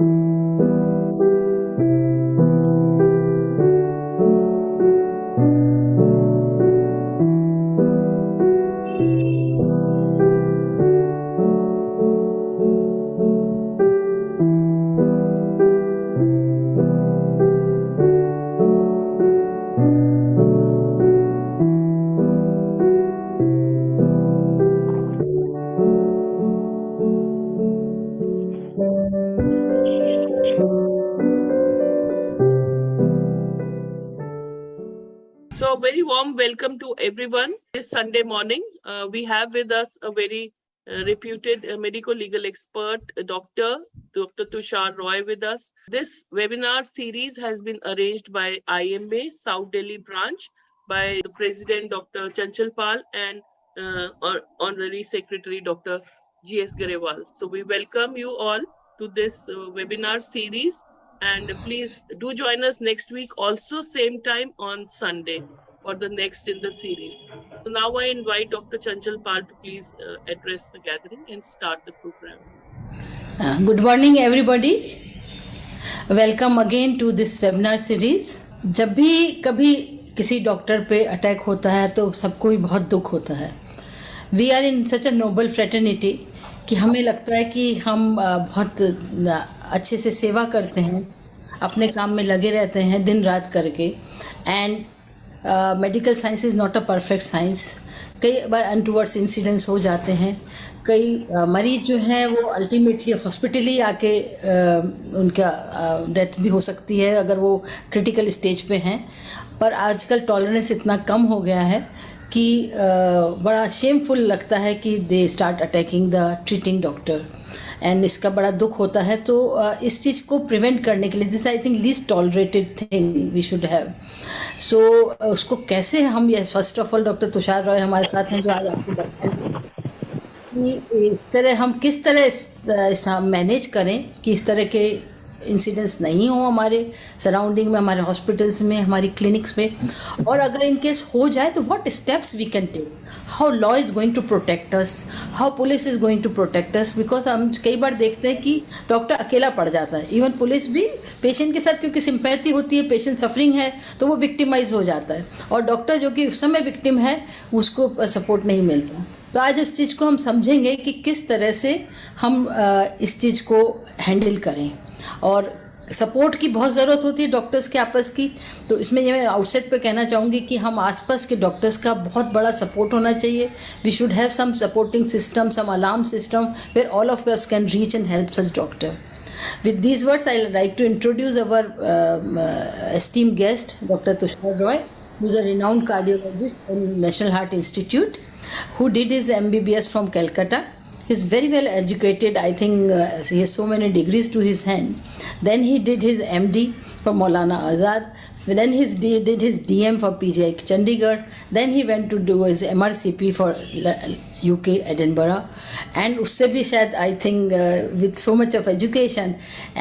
So very warm welcome to everyone. This Sunday morning, we have with us a very reputed medico-legal expert, Dr. Tushar Roy with us. This webinar series has been arranged by IMA South Delhi Branch by the President, Dr. Chanchal and Honorary Secretary, Dr. G.S. Grewal. So we welcome you all to this webinar series. And please do join us next week, also same time on Sunday for the next in the series. So now I invite Dr. Chanchal to please address the gathering and start the program. Good morning everybody. Welcome again to this webinar series. जब भी कभी किसी doctor पे attack होता है तो सबको भी बहुत दुख होता है. We are in such a noble fraternity कि हमें लगता है कि हम बहुत अच्छे से सेवा करते हैं, अपने काम में लगे रहते हैं दिन रात करके. And medical science is not a perfect science. कई बार अनटूवर्ड्स इंसिडेंट्स हो जाते हैं. कई मरीज जो हैं वो अल्टीमेटली हॉस्पिटल ही आके उनका डेथ भी हो सकती है अगर वो क्रिटिकल स्टेज पे हैं. पर आजकल टॉलरेंस इतना कम हो गया है कि बड़ा शेमफुल लगता है कि they start attacking the treating doctor. And इसका बड़ा दुख होता है. तो इस चीज़ को प्रिवेंट करने के लिए this I think least tolerated thing we should have. So उसको कैसे हम ये first of all doctor Tushar Roy हमारे साथ हैं जो आज आपको बताएंगे कि इस तरह हम किस तरह मैनेज करें कि इस तरह के इंसिडेंट्स नहीं हो हमारे सराउंडिंग में, हमारे हॉस्पिटल्स में, हमारी क्लिनिक्स में. और अगर इन केस हो जाए तो what steps we can take, how law is going to protect us, how police is going to protect us. Because हम कई बार देखते हैं कि डॉक्टर अकेला पड़ जाता है. इवन पुलिस भी पेशेंट के साथ क्योंकि सिंपैथी होती है, पेशेंट सफरिंग है तो वो विक्टिमाइज हो जाता है. और डॉक्टर जो कि उस समय विक्टिम है उसको सपोर्ट नहीं मिलता. तो आज इस चीज़ को हम समझेंगे कि किस तरह से हम इस चीज़ को हैंडल करें. और सपोर्ट की बहुत ज़रूरत होती है डॉक्टर्स के आपस की. तो इसमें ये मैं आउटसेट पे कहना चाहूँगी कि हम आसपास के डॉक्टर्स का बहुत बड़ा सपोर्ट होना चाहिए. We should have some supporting system, some alarm system where all of us can reach and help such doctor. With these words, I would like to introduce our esteemed guest, Dr. Tushar Roy, who is a renowned cardiologist in National Heart Institute, who did his MBBS from Calcutta. He's very well educated. I think he has so many degrees to his hand. Then he did his MD from Maulana Azad. Then he did his DM for PGI Chandigarh. Then he went to do his MRCP for UK Edinburgh. And उससे भी शायद I think with so much of education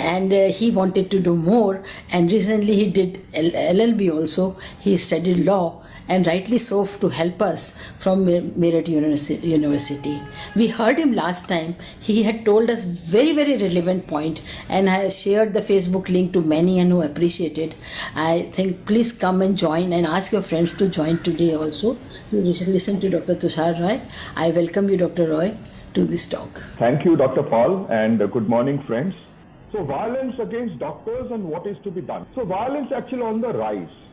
and he wanted to do more. And recently he did LLB also. He studied law. And rightly so to help us from Meerut University. We heard him last time. He had told us very, very relevant point, and I have shared the Facebook link to many and who appreciated. I think please come and join and ask your friends to join today also to listen to Dr. Tushar Roy. I welcome you, Dr. Roy, to this talk. Thank you, Dr. Paul, and good morning, friends. So violence against doctors and what is to be done. So violence actually on the rise.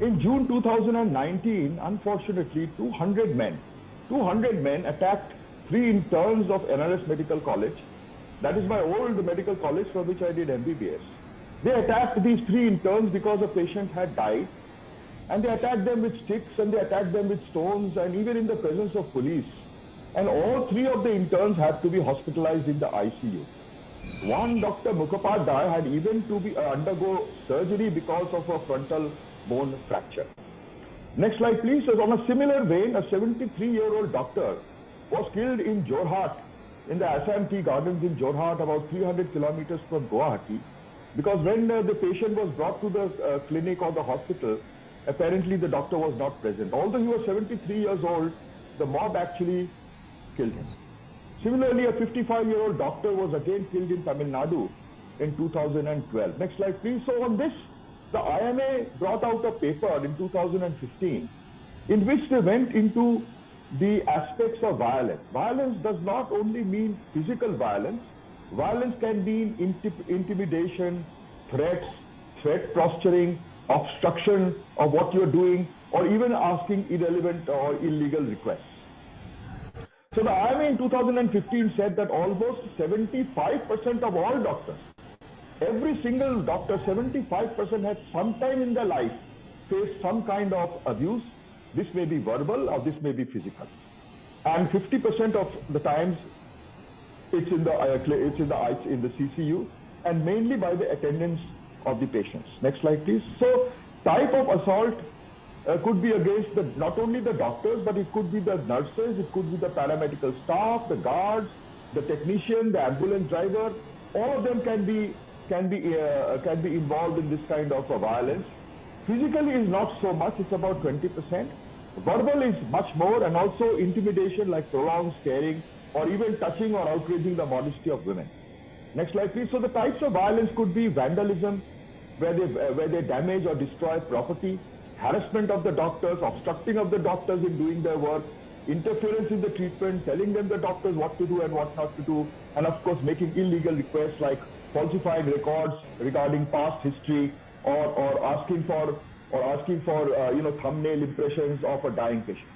In June 2019, unfortunately, 200 men attacked 3 interns of NRS Medical College. That is my old medical college for which I did MBBS. They attacked these 3 interns because a patient had died. And they attacked them with sticks and they attacked them with stones and even in the presence of police. And all 3 of the interns had to be hospitalized in the ICU. One, Dr. Mukhopadhyay, had even to be undergo surgery because of a frontal bone fracture. Next slide please. So on a similar vein, a 73-year-old doctor was killed in Jorhat, in the Assam Tea Gardens in Jorhat, about 300 kilometers from Guwahati, because when the patient was brought to the clinic or the hospital, apparently the doctor was not present. Although he was 73 years old, the mob actually killed him. Similarly, a 55-year-old doctor was again killed in Tamil Nadu in 2012. Next slide, please. So on this, the IMA brought out a paper in 2015 in which they went into the aspects of violence. Violence does not only mean physical violence. Violence can mean intimidation, threats, threat posturing, obstruction of what you're doing, or even asking irrelevant or illegal requests. So the IMA in 2015 said that almost 75% of all doctors, every single doctor, 75% had sometime in their life faced some kind of abuse. This may be verbal or this may be physical. And 50% of the times it's in the CCU, and mainly by the attendance of the patients. Next slide, please. So type of assault could be against not only the doctors, but it could be the nurses, it could be the paramedical staff, the guards, the technician, the ambulance driver. All of them can be involved in this kind of violence. Physically is not so much; it's about 20%. Verbal is much more, and also intimidation like prolonged staring or even touching or outraging the modesty of women. Next slide, please. So the types of violence could be vandalism, where they damage or destroy property, harassment of the doctors, obstructing of the doctors in doing their work, interference in the treatment, telling them the doctors what to do and what not to do, and of course making illegal requests like falsifying records regarding past history, or asking for thumbnail impressions of a dying patient.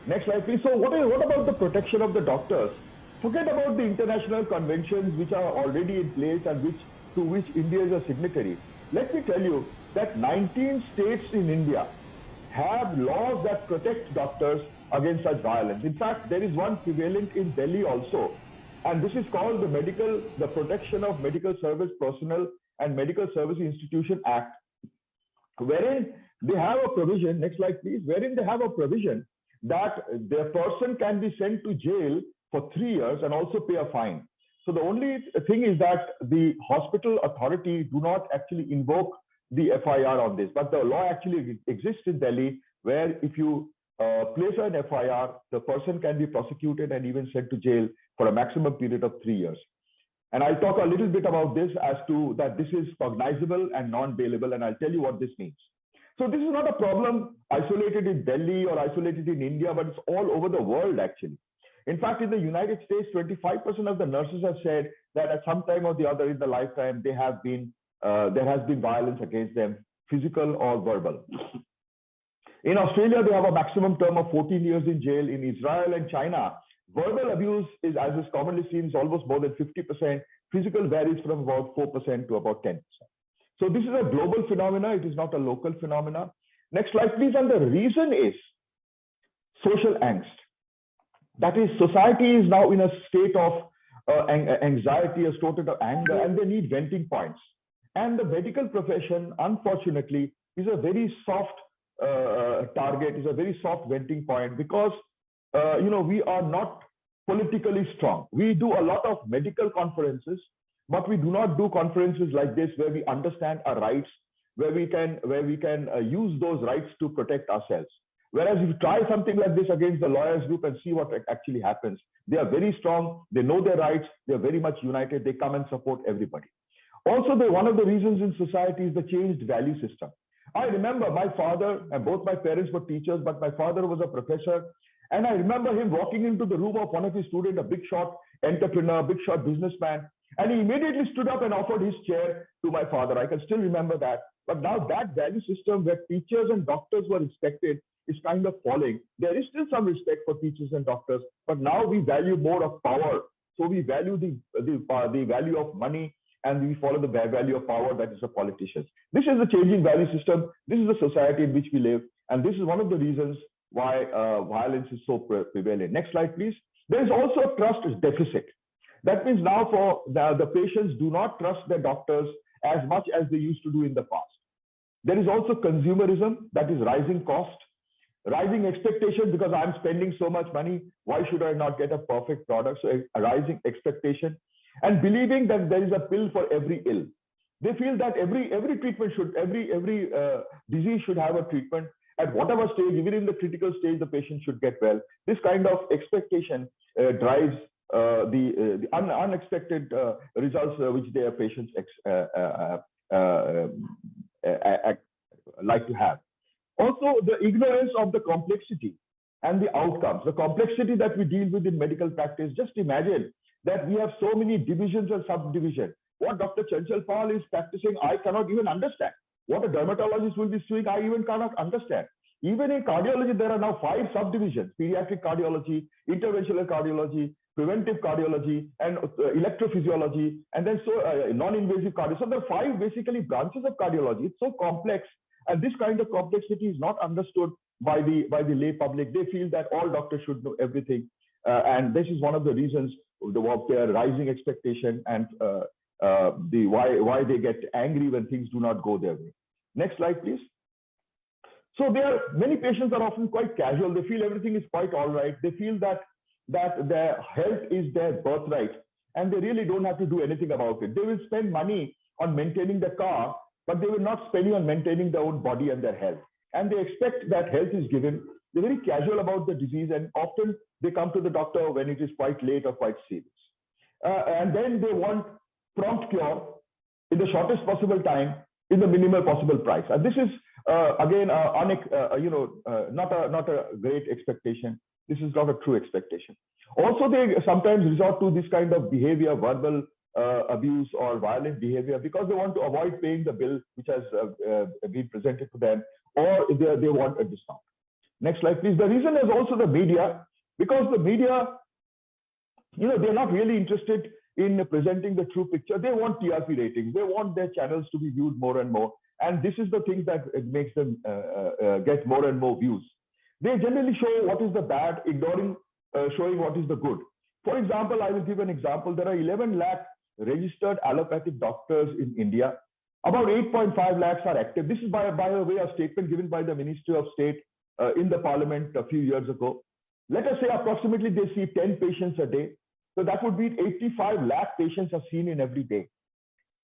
Next slide, please. So what about the protection of the doctors? Forget about the international conventions which are already in place and to which India is a signatory. Let me tell you that 19 states in India have laws that protect doctors against such violence. In fact, there is one prevalent in Delhi also, and this is called the Protection of Medical Service Personnel and Medical Service Institution Act, wherein they have a provision, next slide please, wherein they have a provision that the person can be sent to jail for 3 years and also pay a fine. So the only thing is that the hospital authority do not actually invoke the FIR on this, but the law actually exists in Delhi, where if you place an FIR, the person can be prosecuted and even sent to jail for a maximum period of 3 years. And I'll talk a little bit about this as to that this is cognizable and non-bailable, and I'll tell you what this means. So this is not a problem isolated in Delhi or isolated in India, but it's all over the world actually. In fact, in the United States, 25% of the nurses have said that at some time or the other in the lifetime, there has been violence against them, physical or verbal. In Australia, they have a maximum term of 14 years in jail. In Israel and China, verbal abuse is, as is commonly seen, is almost more than 50%. Physical varies from about 4% to about 10%. So this is a global phenomena. It is not a local phenomena. Next slide, please. And the reason is social angst. That is, society is now in a state of anxiety, a state of anger, and they need venting points. And the medical profession, unfortunately, is a very soft target, is a very soft venting point because, we are not politically strong. We do a lot of medical conferences, but we do not do conferences like this where we understand our rights, where we can use those rights to protect ourselves. Whereas if you try something like this against the lawyers group and see what actually happens, they are very strong, they know their rights, they are very much united, they come and support everybody. Also, one of the reasons in society is the changed value system. I remember my father, and both my parents were teachers, but my father was a professor. And I remember him walking into the room of one of his students, a big shot entrepreneur, big shot businessman, and he immediately stood up and offered his chair to my father. I can still remember that. But now that value system where teachers and doctors were respected is kind of falling. There is still some respect for teachers and doctors, but now we value more of power. So we value the value of money, and we follow the value of power, that is the politicians. This is the changing value system. This is the society in which we live. And this is one of the reasons why violence is so prevalent. Next slide, please. There is also a trust deficit. That means now for the patients do not trust their doctors as much as they used to do in the past. There is also consumerism, that is rising cost, rising expectation because I'm spending so much money. Why should I not get a perfect product? So a rising expectation, and believing that there is a pill for every ill. They feel that every treatment should, every disease should have a treatment at whatever stage, even in the critical stage, the patient should get well. This kind of expectation drives unexpected results which their patients like to have. Also, the ignorance of the complexity and the outcomes, the complexity that we deal with in medical practice. Just imagine that we have so many divisions and subdivisions. What Dr. Chanchal is practicing, I cannot even understand. What a dermatologist will be doing, I even cannot understand. Even in cardiology, there are now 5 subdivisions: pediatric cardiology, interventional cardiology, preventive cardiology, and electrophysiology, and then non-invasive cardiology. So there are 5 basically branches of cardiology. It's so complex, and this kind of complexity is not understood by the lay public. They feel that all doctors should know everything, and this is one of the reasons of their rising expectation and why they get angry when things do not go their way. Next slide, please. So many patients are often quite casual. They feel everything is quite all right. They feel that their health is their birthright, and they really don't have to do anything about it. They will spend money on maintaining the car, but they will not spend on maintaining their own body and their health. And they expect that health is given. They're very casual about the disease, and often they come to the doctor when it is quite late or quite serious. And then they want prompt cure in the shortest possible time, in the minimal possible price. And this is again not a great expectation. This is not a true expectation. Also, they sometimes resort to this kind of behavior, verbal abuse or violent behavior, because they want to avoid paying the bill which has been presented to them, or they want a discount. Next slide, please. The reason is also the media, because the media, they're not really interested in presenting the true picture. They want TRP ratings. They want their channels to be viewed more and more. And this is the thing that makes them get more and more views. They generally show what is the bad, ignoring showing what is the good. For example, I will give an example. There are 11 lakh registered allopathic doctors in India. About 8.5 lakhs are active. This is by a way of statement given by the Ministry of State in the Parliament a few years ago. Let us say approximately they see 10 patients a day. So that would be 85 lakh patients are seen in every day.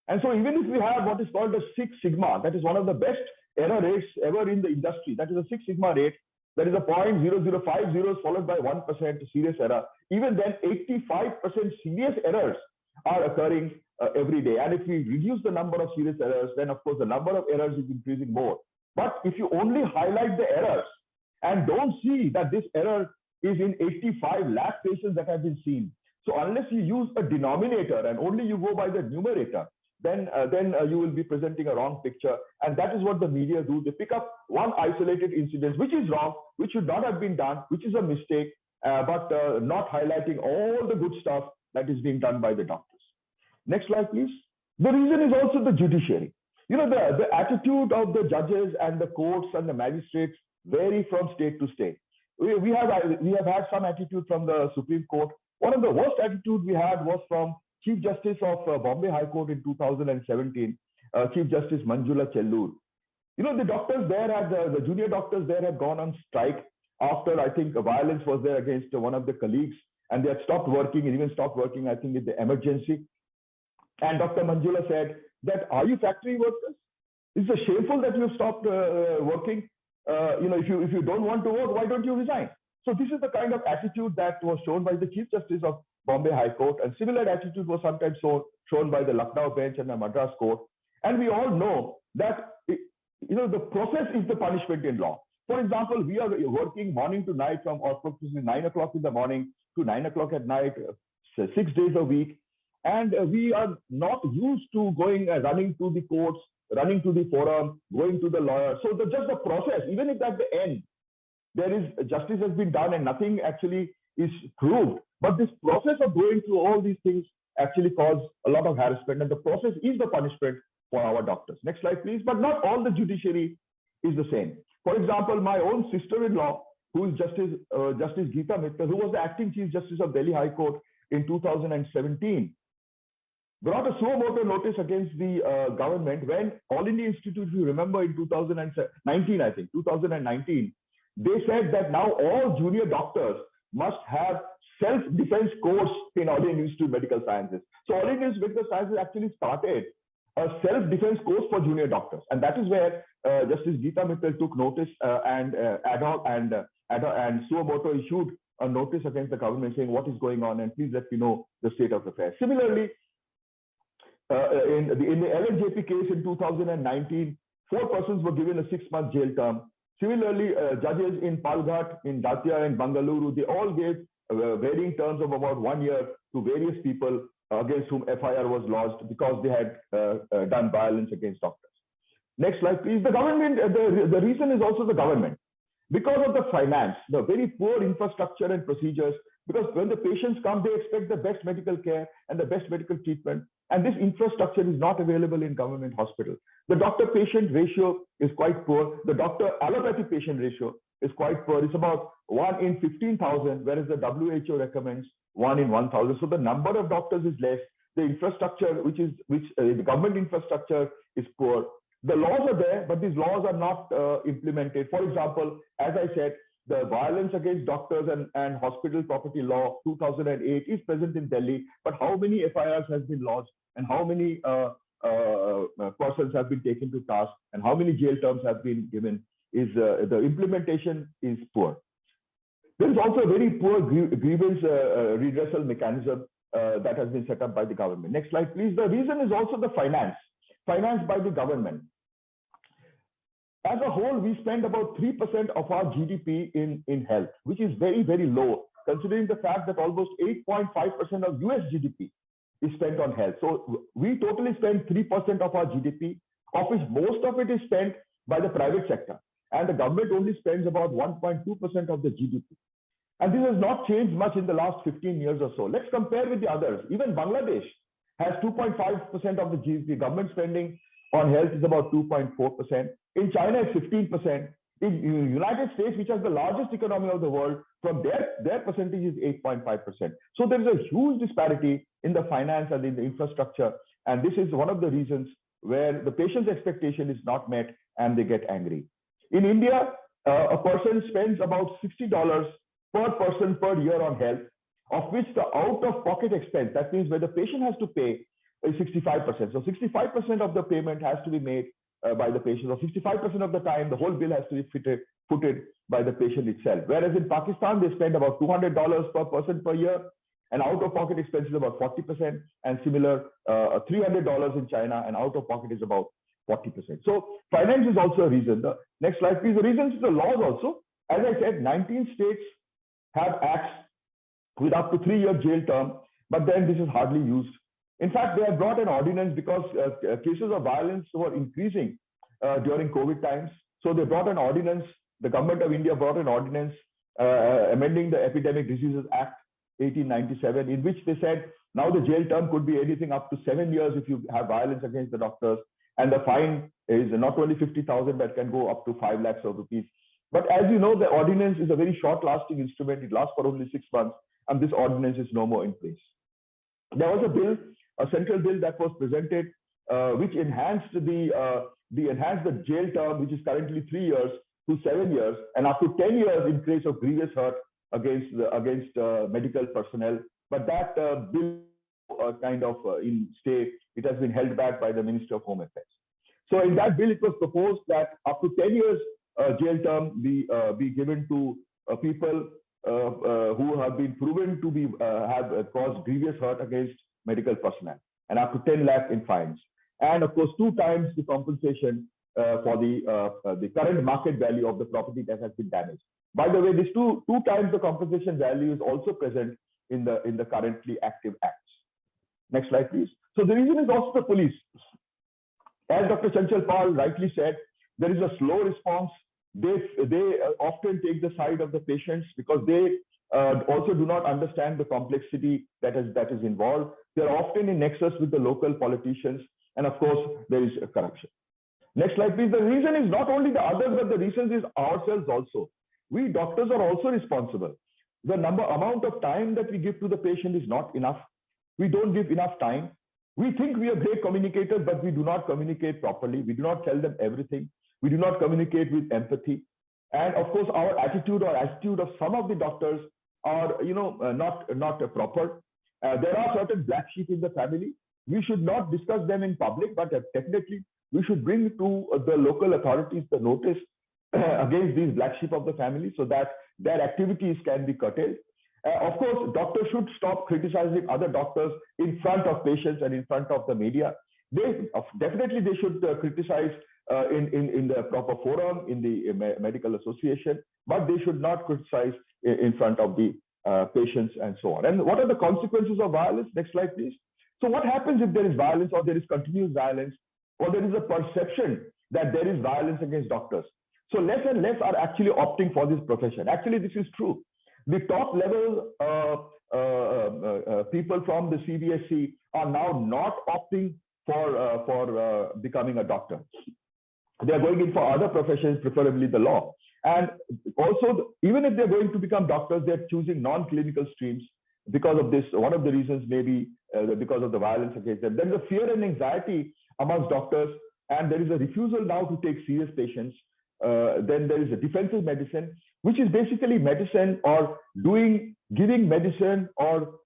And so even if we have what is called a 6 sigma, that is one of the best error rates ever in the industry. That is a 6 sigma rate. That is a 0.0050 zeros followed by 1% serious error. Even then, 85% serious errors are occurring every day. And if we reduce the number of serious errors, then of course the number of errors is increasing more. But if you only highlight the errors and don't see that this error is in 85 lakh patients that have been seen. So unless you use a denominator and only you go by the numerator, then you will be presenting a wrong picture. And that is what the media do. They pick up one isolated incident, which is wrong, which should not have been done, which is a mistake, but not highlighting all the good stuff that is being done by the doctors. Next slide, please. The reason is also the judiciary. The attitude of the judges and the courts and the magistrates vary from state to state. We have had some attitude from the Supreme Court. One of the worst attitudes we had was from Chief Justice of Bombay High Court in 2017, Chief Justice Manjula Chellur. The doctors there the junior doctors there had gone on strike after, I think, violence was there against one of the colleagues, and they had stopped working, and even stopped working, I think, in the emergency. And Dr. Manjula said that, are you factory workers? It's shameful that you've stopped working. If you don't want to work, why don't you resign? So this is the kind of attitude that was shown by the Chief Justice of Bombay High Court, and similar attitude was sometimes shown by the Lucknow bench and the Madras court. And we all know that the process is the punishment in law. For example, we are working morning to night from 9 o'clock in the morning to 9 o'clock at night, 6 days a week, and we are not used to running to the courts, running to the forum, going to the lawyer. So just the process, even if at the end there is justice has been done and nothing actually is proved, but this process of going through all these things actually cause a lot of harassment, and the process is the punishment for our doctors. Next slide, please. But not all the judiciary is the same. For example, my own sister-in-law, who is Justice Geeta Mittal, who was the acting Chief Justice of Delhi High Court in 2017, brought a suo motu notice against the government when All India Institute, if you remember, in 2019, they said that now all junior doctors must have self-defense course in All India Institute of Medical Sciences. So All India Institute of Medical Sciences actually started a self-defense course for junior doctors, and that is where Justice Geeta Mittal took notice and ad hoc and suo motu issued a notice against the government saying what is going on and please let me know the state of affairs. Similarly, in the LNJP case in 2019, 4 persons were given a 6-month jail term. Similarly, judges in Palghat, in Datia, and Bangalore, they all gave varying terms of about 1 year to various people against whom FIR was lodged because they had done violence against doctors. Next slide, please. The government, the reason is also the government. Because of the finance, the very poor infrastructure and procedures, because when the patients come, they expect the best medical care and the best medical treatment. And this infrastructure is not available in government hospitals. The doctor-patient ratio is quite poor. The doctor-allopathy patient ratio is quite poor. It's about 1 in 15,000, whereas the WHO recommends 1 in 1,000. So the number of doctors is less. The infrastructure, the government infrastructure is poor. The laws are there, but these laws are not implemented. For example, as I said, the Violence Against Doctors and Hospital Property Law 2008 is present in Delhi, but how many FIRs has been lodged and how many persons have been taken to task and how many jail terms have been given is the implementation is poor. There is also a very poor grievance redressal mechanism that has been set up by the government. Next slide, please. The reason is also the finance by the government. As a whole, we spend about 3% of our GDP in health, which is very, very low, considering the fact that almost 8.5% of US GDP is spent on health. So we totally spend 3% of our GDP, of which most of it is spent by the private sector. And the government only spends about 1.2% of the GDP. And this has not changed much in the last 15 years or so. Let's compare with the others. Even Bangladesh has 2.5% of the GDP. Government spending on health is about 2.4%. In China, it's 15%. In the United States, which has the largest economy of the world, from their percentage is 8.5%. So there is a huge disparity in the finance and in the infrastructure. And this is one of the reasons where the patient's expectation is not met and they get angry. In India, a person spends about $60 per person per year on health, of which the out-of-pocket expense, that means where the patient has to pay, is 65%. So 65% of the payment has to be made by the patient, or 65% of the time, the whole bill has to be footed by the patient itself. Whereas in Pakistan, they spend about $200 per person per year, and out-of-pocket expense is about 40%, and similar $300 in China, and out-of-pocket is about 40%. So finance is also a reason. The next slide, please. The reasons is the laws also. As I said, 19 states have acts with up to 3-year jail term, but then this is hardly used. In fact, they have brought an ordinance because cases of violence were increasing during COVID times. So they brought an ordinance, the government of India brought an ordinance amending the Epidemic Diseases Act 1897, in which they said now the jail term could be anything up to 7 years if you have violence against the doctors. And the fine is not only 50,000, but can go up to 5 lakhs of rupees. But as you know, the ordinance is a very short-lasting instrument. It lasts for only 6 months, and this ordinance is no more in place. There was a bill, a central bill that was presented, which enhanced the jail term, which is currently 3 years, to 7 years, and up to 10 years in case of grievous hurt against medical personnel. But that bill in stay, it has been held back by the Minister of Home Affairs. So in that bill, it was proposed that up to 10 years jail term be given to people who have been proven to have caused grievous hurt against medical personnel, and up to 10 lakh in fines, and of course 2 times the compensation for the current market value of the property that has been damaged. By the way, this two times the compensation value is also present in the currently active acts. Next slide, please. So the reason is also the police. As Dr. Chanchal Pal rightly said, there is a slow response. They often take the side of the patients because they also do not understand the complexity that is involved. They're often in nexus with the local politicians, and of course, there is corruption. Next slide, please. The reason is not only the others, but the reason is ourselves also. We doctors are also responsible. The amount of time that we give to the patient is not enough. We don't give enough time. We think we are great communicators, but we do not communicate properly. We do not tell them everything. We do not communicate with empathy. And of course, our attitude of some of the doctors are, not proper. There are certain black sheep in the family. We should not discuss them in public, but definitely we should bring to the local authorities the notice against these black sheep of the family so that their activities can be curtailed. Of course, doctors should stop criticizing other doctors in front of patients and in front of the media. Definitely they should criticize in the proper forum, in the medical association, but they should not criticize in front of the patients and so on. And what are the consequences of violence? Next slide, please. So what happens if there is violence or there is continuous violence or there is a perception that there is violence against doctors? So less and less are actually opting for this profession. Actually, this is true. The top level people from the CBSE are now not opting for becoming a doctor. They are going in for other professions, preferably the law. And also, even if they're going to become doctors, they're choosing non-clinical streams because of this. One of the reasons may be because of the violence against them. There is a fear and anxiety amongst doctors, and there is a refusal now to take serious patients. Then there is a defensive medicine, which is basically medicine or giving medicine or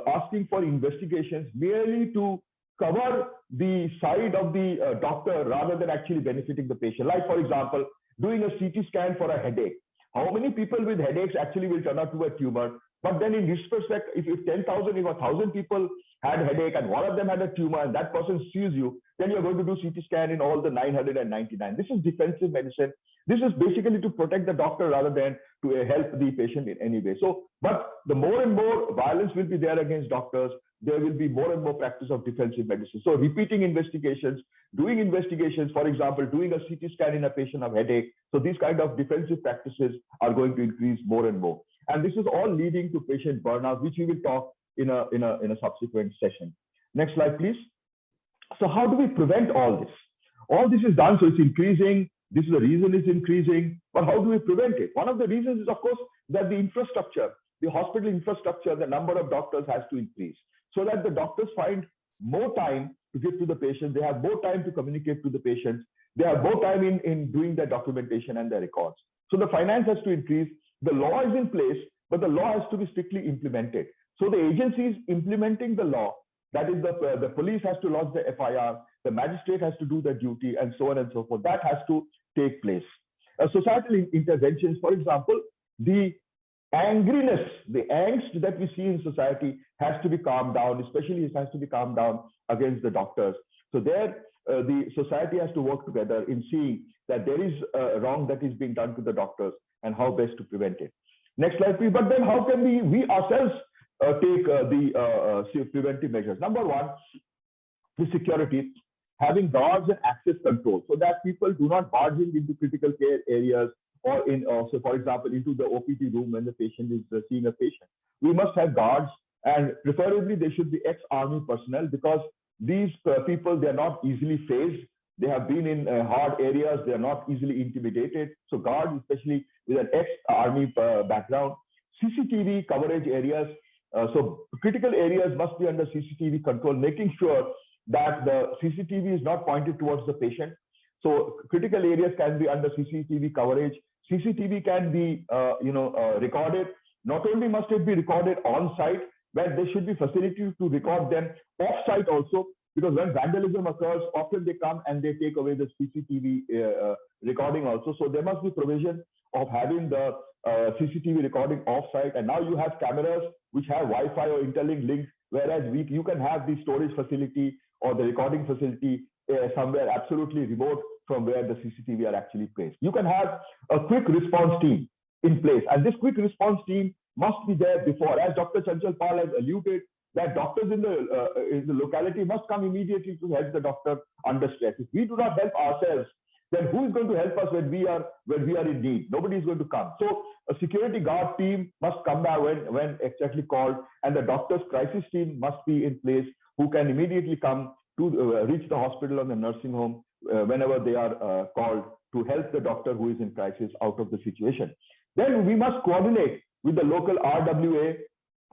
asking for investigations merely to cover the side of the doctor rather than actually benefiting the patient. Like, for example, doing a CT scan for a headache. How many people with headaches actually will turn out to a tumor? But then in retrospect, if 1,000 people had headache and one of them had a tumor and that person sues you, then you're going to do CT scan in all the 999. This is defensive medicine. This is basically to protect the doctor rather than to help the patient in any way. So, but the more and more violence will be there against doctors, there will be more and more practice of defensive medicine. So repeating investigations, doing investigations, for example, doing a CT scan in a patient of headache. So these kind of defensive practices are going to increase more and more. And this is all leading to patient burnout, which we will talk in a subsequent session. Next slide, please. So how do we prevent all this? All this is done, so it's increasing. This is the reason it's increasing, but how do we prevent it? One of the reasons is, of course, that the infrastructure, the hospital infrastructure, the number of doctors has to increase so that the doctors find more time to give to the patient. They have more time to communicate to the patients. They have more time in doing their documentation and their records. So the finance has to increase. The law is in place, but the law has to be strictly implemented. So the agencies implementing the law, that is the police has to lodge the FIR, the magistrate has to do their duty, and so on and so forth. That has to take place. Societal interventions, for example, the angriness, the angst that we see in society has to be calmed down, especially it has to be calmed down against the doctors. So there, the society has to work together in seeing that there is wrong that is being done to the doctors and how best to prevent it. Next slide, please. But then how can we ourselves take the preventive measures? Number one, the security, having guards and access control so that people do not barge into critical care areas or so for example, into the OPD room when the patient is seeing a patient. We must have guards, and preferably they should be ex-army personnel, because these people, they are not easily phased. They have been in hard areas. They are not easily intimidated. So guards, especially with an ex-army background. CCTV coverage areas. So critical areas must be under CCTV control, making sure that the CCTV is not pointed towards the patient. So critical areas can be under CCTV coverage. CCTV can be, recorded. Not only must it be recorded on site, but there should be facilities to record them off site also, because when vandalism occurs, often they come and they take away the CCTV recording also. So there must be provision of having the CCTV recording off site. And now you have cameras which have Wi-Fi or interlink link, whereas you can have the storage facility or the recording facility somewhere absolutely remote from where the CCTV are actually placed. You can have a quick response team in place, and this quick response team must be there before. As Dr. Chanchal has alluded, that doctors in the locality must come immediately to help the doctor under stress. If we do not help ourselves, then who is going to help us when we are in need? Nobody is going to come. So a security guard team must come back when exactly called, and the doctor's crisis team must be in place, who can immediately come to reach the hospital or the nursing home whenever they are called to help the doctor who is in crisis out of the situation. Then we must coordinate with the local RWA,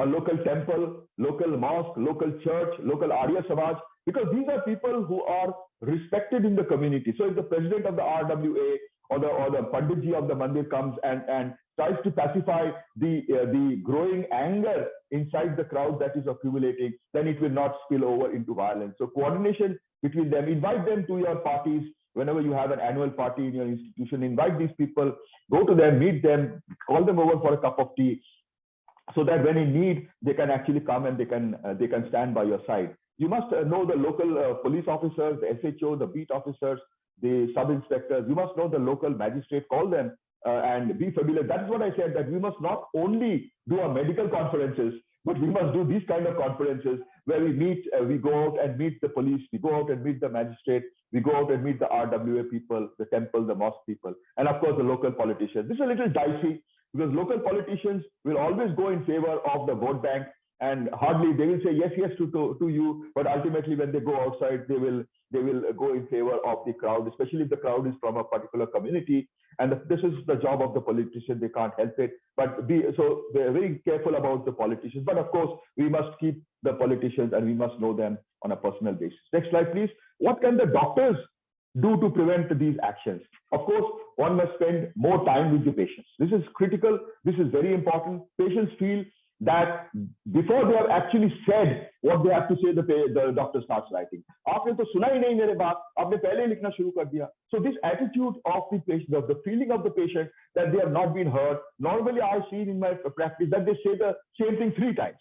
a local temple, local mosque, local church, local Arya Samaj, because these are people who are respected in the community. So if the president of the RWA or the Panditji of the Mandir comes and tries to pacify the growing anger inside the crowd that is accumulating, then it will not spill over into violence. So coordination between them, invite them to your parties. Whenever you have an annual party in your institution, invite these people, go to them, meet them, call them over for a cup of tea, so that when in need, they can actually come and they can stand by your side. You must know the local police officers, the SHO, the beat officers, the sub-inspectors. You must know the local magistrate, call them and be familiar. That is what I said, that we must not only do our medical conferences, but we must do these kind of conferences where we meet, we go out and meet the police, we go out and meet the magistrate, we go out and meet the RWA people, the temple, the mosque people, and of course the local politicians. This is a little dicey because local politicians will always go in favor of the vote bank, and hardly they will say yes to you, but ultimately when they go outside, they will go in favor of the crowd, especially if the crowd is from a particular community. And this is the job of the politician, they can't help it. But so they're very careful about the politicians. But of course, we must keep the politicians and we must know them on a personal basis. Next slide, please. What can the doctors do to prevent these actions? Of course, one must spend more time with the patients. This is critical. This is very important. Patients feel that before they have actually said what they have to say, the doctor starts writing. आपने तो सुना ही नहीं मेरे बात, आपने पहले ही लिखना शुरू कर दिया. So this attitude of the patient, the feeling of the patient that they have not been heard. Normally, I've seen in my practice that they say the same thing 3 times.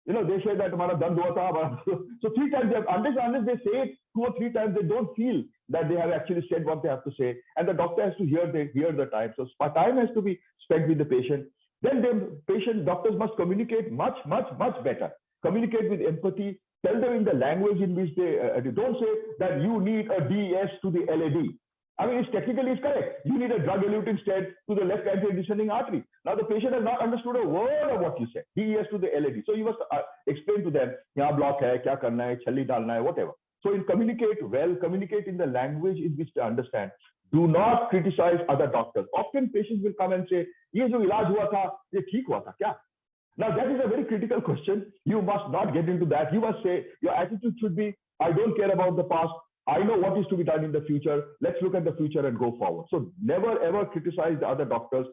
You know, they say that हमारा दर्द हुआ था. So 3 times, unless they say it 2 or 3 times, they don't feel that they have actually said what they have to say, and the doctor has to hear the time. So time has to be spent with the patient. Then the doctors must communicate much better. Communicate with empathy. Tell them in the language in which they don't say that you need a DES to the LAD. I mean, technically it's correct. You need a drug-eluting stent to the left anterior-descending artery. Now the patient has not understood a word of what you said. DES to the LAD. So you must explain to them, "Yahan block hai, kya karna hai, challi dalna hai," whatever. So communicate well. Communicate in the language in which they understand. Do not criticize other doctors. Often patients will come and say, "Ye jo ilaj hua tha, ye theek hua tha kya?" Now that is a very critical question. You must not get into that. You must say, your attitude should be, "I don't care about the past. I know what is to be done in the future. Let's look at the future and go forward." So never ever criticize the other doctors,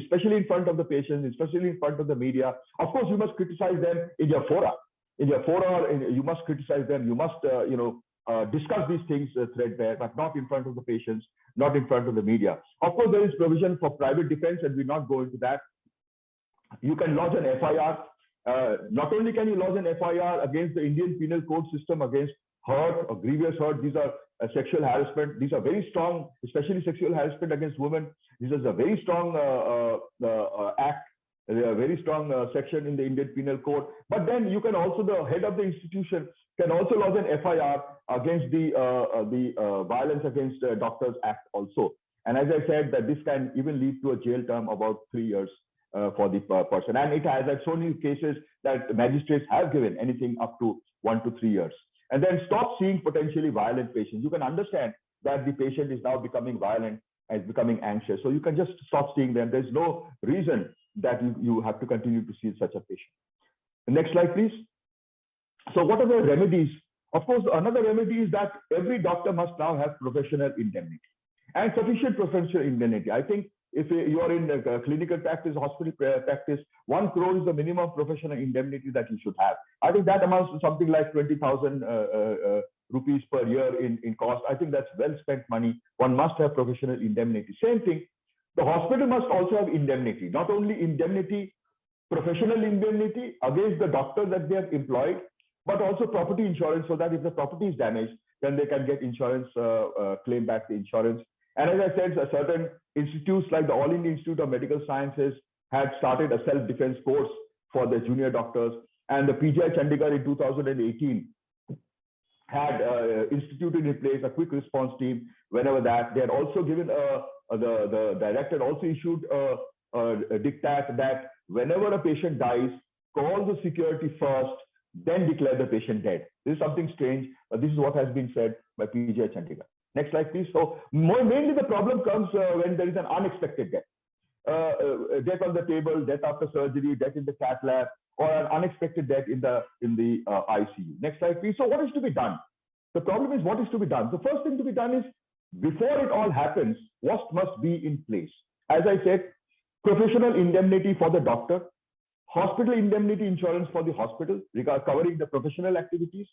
especially in front of the patients, especially in front of the media. Of course, you must criticize them in your fora. You must criticize them. You must, discuss these things threadbare, but not in front of the patients, not in front of the media. Of course, there is provision for private defense, and we'll not go into that. You can lodge an FIR. Not only can you lodge an FIR against the Indian Penal Code system against hurt or grievous hurt. These are sexual harassment. These are very strong, especially sexual harassment against women. This is a very strong act. A very strong section in the Indian Penal Code. But then you can also, the head of the institution can also lodge an FIR against the Violence Against Doctors Act also. And as I said, that this can even lead to a jail term about 3 years for the person. And it has, I've shown you cases that magistrates have given anything up to 1 to 3 years. And then stop seeing potentially violent patients. You can understand that the patient is now becoming violent and is becoming anxious. So you can just stop seeing them. There's no reason that you have to continue to see such a patient. The next slide, please. So what are the remedies? Of course, another remedy is that every doctor must now have professional indemnity and sufficient professional indemnity. I think if you are in clinical practice, hospital practice, 1 crore is the minimum professional indemnity that you should have. I think that amounts to something like 20,000 rupees per year in cost. I think that's well spent money. One must have professional indemnity. Same thing. The hospital must also have indemnity, not only indemnity, professional indemnity against the doctor that they have employed, but also property insurance, so that if the property is damaged, then they can get insurance, claim back the insurance. And as I said, certain institutes like the All India Institute of Medical Sciences had started a self-defense course for the junior doctors. And the PGI Chandigarh in 2018 had instituted in place a quick response team whenever that. They had also given the director also issued a diktat that whenever a patient dies, call the security first, then declare the patient dead. This is something strange, but this is what has been said by PGI Chandigarh. Next slide, please. So mainly the problem comes when there is an unexpected death. Death on the table, death after surgery, death in the cath lab, or an unexpected death in the ICU. Next slide, please. So what is to be done? The problem is what is to be done. The first thing to be done is, before it all happens, what must be in place? As I said, professional indemnity for the doctor, hospital indemnity insurance for the hospital, covering the professional activities,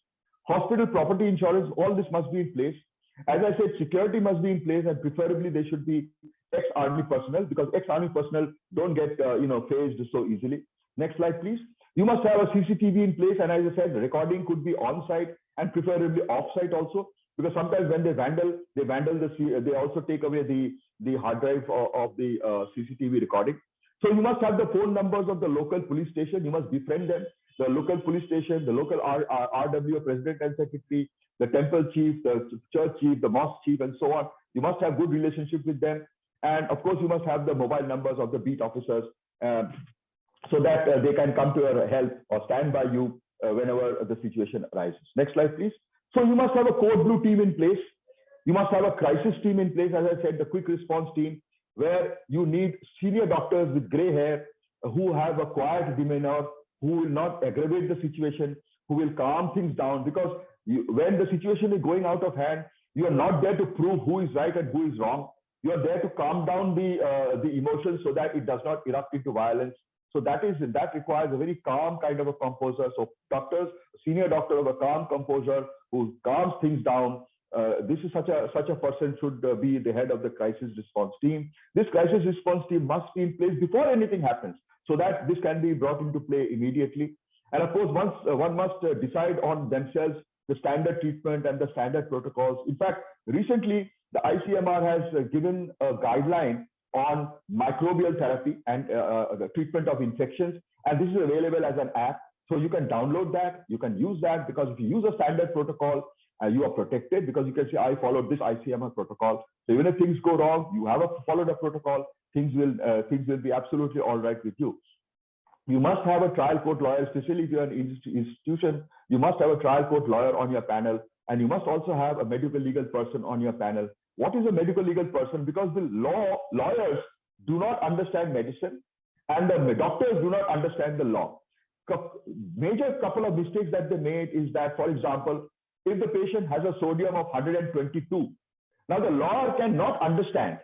hospital property insurance, all this must be in place. As I said, security must be in place, and preferably they should be ex-army personnel, because ex-army personnel don't get phased so easily. Next slide, please. You must have a CCTV in place, and as I said, the recording could be on-site and preferably off-site also, because sometimes when they also take away the hard drive of the CCTV recording. So you must have the phone numbers of the local police station. You must befriend them. The local police station, the local RWO president and secretary, the temple chief, the church chief, the mosque chief, and so on. You must have good relationship with them. And of course, you must have the mobile numbers of the beat officers so that they can come to your help or stand by you whenever the situation arises. Next slide, please. So you must have a code blue team in place. You must have a crisis team in place, as I said, the quick response team, where you need senior doctors with gray hair who have a quiet demeanor, who will not aggravate the situation, who will calm things down, because when the situation is going out of hand, you are not there to prove who is right and who is wrong. You are there to calm down the emotions so that it does not erupt into violence. So that requires a very calm kind of a composer. So doctors, senior doctor of a calm composer who calms things down. This is such a person should be the head of the crisis response team. This crisis response team must be in place before anything happens, so that this can be brought into play immediately. And of course, one must decide on themselves the standard treatment and the standard protocols. In fact, recently, the ICMR has given a guideline on microbial therapy and the treatment of infections. And this is available as an app. So you can download that, you can use that, because if you use a standard protocol, you are protected, because you can say, I followed this ICMR protocol. So even if things go wrong, you have followed a protocol, things will be absolutely all right with you. You must have a trial court lawyer, especially if you're an institution. You must have a trial court lawyer on your panel, and you must also have a medical legal person on your panel. What is a medical legal person? Because the lawyers do not understand medicine, and the doctors do not understand the law. Major couple of mistakes that they made is that, for example, if the patient has a sodium of 122, now the lawyer cannot understand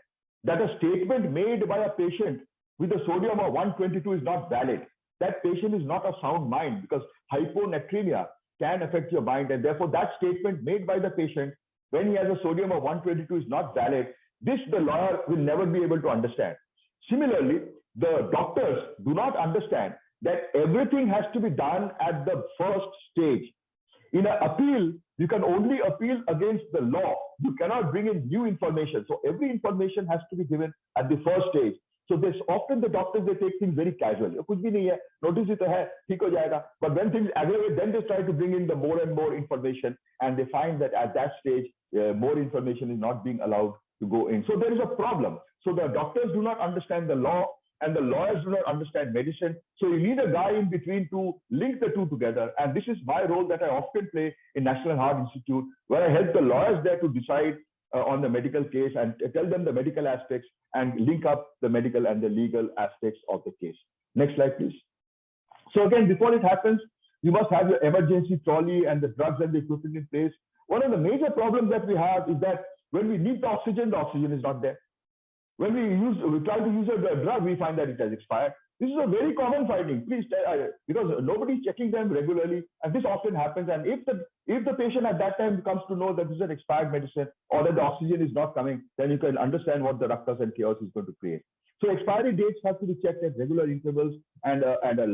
that a statement made by a patient with a sodium of 122 is not valid. That patient is not of sound mind, because hyponatremia can affect your mind, and therefore that statement made by the patient when he has a sodium of 122 is not valid. This the lawyer will never be able to understand. Similarly, the doctors do not understand that everything has to be done at the first stage. In an appeal, you can only appeal against the law. You cannot bring in new information. So every information has to be given at the first stage. So there's often the doctors, they take things very casually. Kuch bhi nahi hai, notice it hai, theek ho jayega. But when things aggravate, then they try to bring in the more and more information, and they find that at that stage, more information is not being allowed to go in. So there is a problem. So the doctors do not understand the law, and the lawyers do not understand medicine. So you need a guy in between to link the two together. And this is my role that I often play in National Heart Institute, where I help the lawyers there to decide on the medical case and tell them the medical aspects and link up the medical and the legal aspects of the case. Next slide, please. So again, before it happens, you must have your emergency trolley and the drugs and the equipment in place. One of the major problems that we have is that when we need the oxygen is not there. When we try to use a drug, we find that it has expired. This is a very common finding. Please tell, because nobody is checking them regularly, and this often happens. And if the patient at that time comes to know that this is an expired medicine or that the oxygen is not coming, then you can understand what the ruckus and chaos is going to create. So expiry dates have to be checked at regular intervals, and a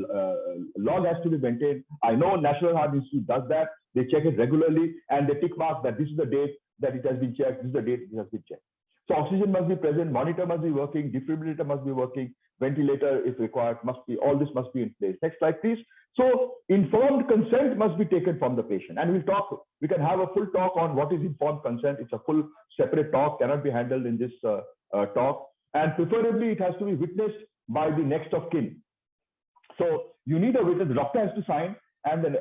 log has to be maintained. I know National Heart Institute does that. They check it regularly, and they tick mark that this is the date that it has been checked. This is the date it has been checked. So oxygen must be present, monitor must be working, defibrillator must be working, ventilator if required all this must be in place. Next slide, please. So informed consent must be taken from the patient, and we can have a full talk on what is informed consent. It's a full separate talk, cannot be handled in this talk. And preferably it has to be witnessed by the next of kin. So you need a witness, the doctor has to sign, and then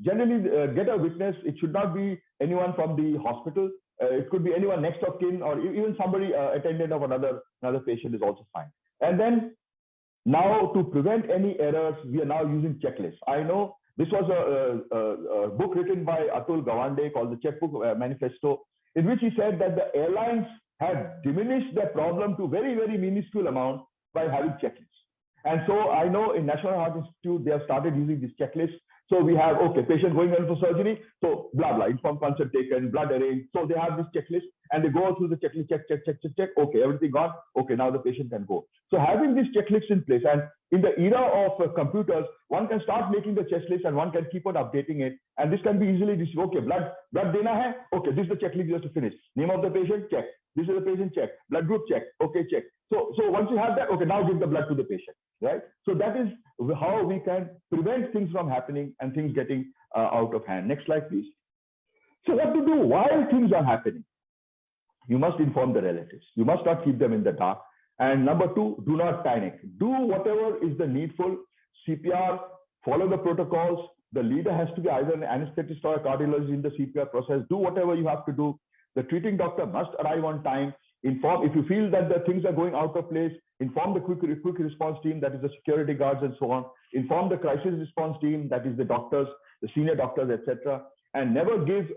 generally get a witness. It should not be anyone from the hospital. It could be anyone next of kin, or even somebody attendant of another patient is also fine. And then now, to prevent any errors, we are now using checklists. I know this was a book written by Atul Gawande called the Checkbook Manifesto, in which he said that the airlines had diminished their problem to very, very minuscule amount by having checklists. And so I know in National Heart Institute, they have started using these checklists. So we have, okay, patient going in for surgery, so blah, blah, informed consent taken, blood arranged. So they have this checklist, and they go through the checklist, check. Okay, everything gone. Okay, now the patient can go. So having this checklist in place, and in the era of computers, one can start making the checklist and one can keep on updating it. And this can be easily, okay, blood dena hai, okay, this is the checklist you have to finish. Name of the patient, check. This is the patient, check. Blood group, check. Okay, check. So once you have that, okay, now give the blood to the patient, right? So that is how we can prevent things from happening and things getting out of hand. Next slide, please. So what to do while things are happening? You must inform the relatives. You must not keep them in the dark. And number two, do not panic. Do whatever is the needful. CPR, follow the protocols. The leader has to be either an anesthetist or a cardiologist in the CPR process. Do whatever you have to do. The treating doctor must arrive on time. Inform, if you feel that the things are going out of place, inform the quick response team, that is the security guards and so on. Inform the crisis response team, that is the doctors, the senior doctors, etc. And never give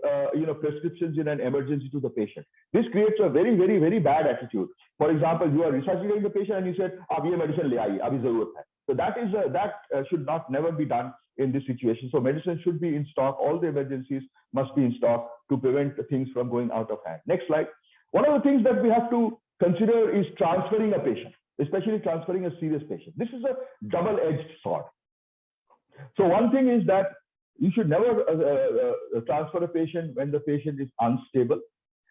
prescriptions in an emergency to the patient. This creates a very, very, very bad attitude. For example, you are resuscitating the patient and you said, "Ab ye medicine le aayi, abhi zarurat hai." So that should never be done in this situation. So medicine should be in stock. All the emergencies must be in stock to prevent things from going out of hand. Next slide. One of the things that we have to consider is transferring a patient, especially transferring a serious patient. This is a double-edged sword. So one thing is that you should never transfer a patient when the patient is unstable,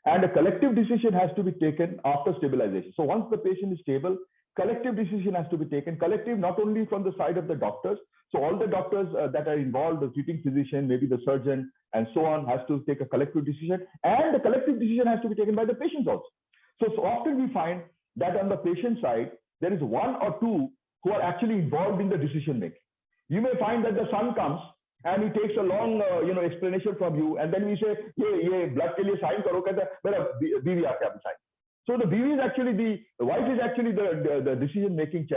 and a collective decision has to be taken after stabilization. So once the patient is stable, collective decision has to be taken. Collective not only from the side of the doctors, so all the doctors that are involved, the treating physician, maybe the surgeon, and so on, has to take a collective decision, and the collective decision has to be taken by the patients also. So often we find that on the patient side, there is one or two who are actually involved in the decision making. You may find that the son comes and he takes a long explanation from you, and then we say, ye blood ke liye sign karo, kehta mera biwi aake abhi sign. So the biwi is actually the wife is actually the decision making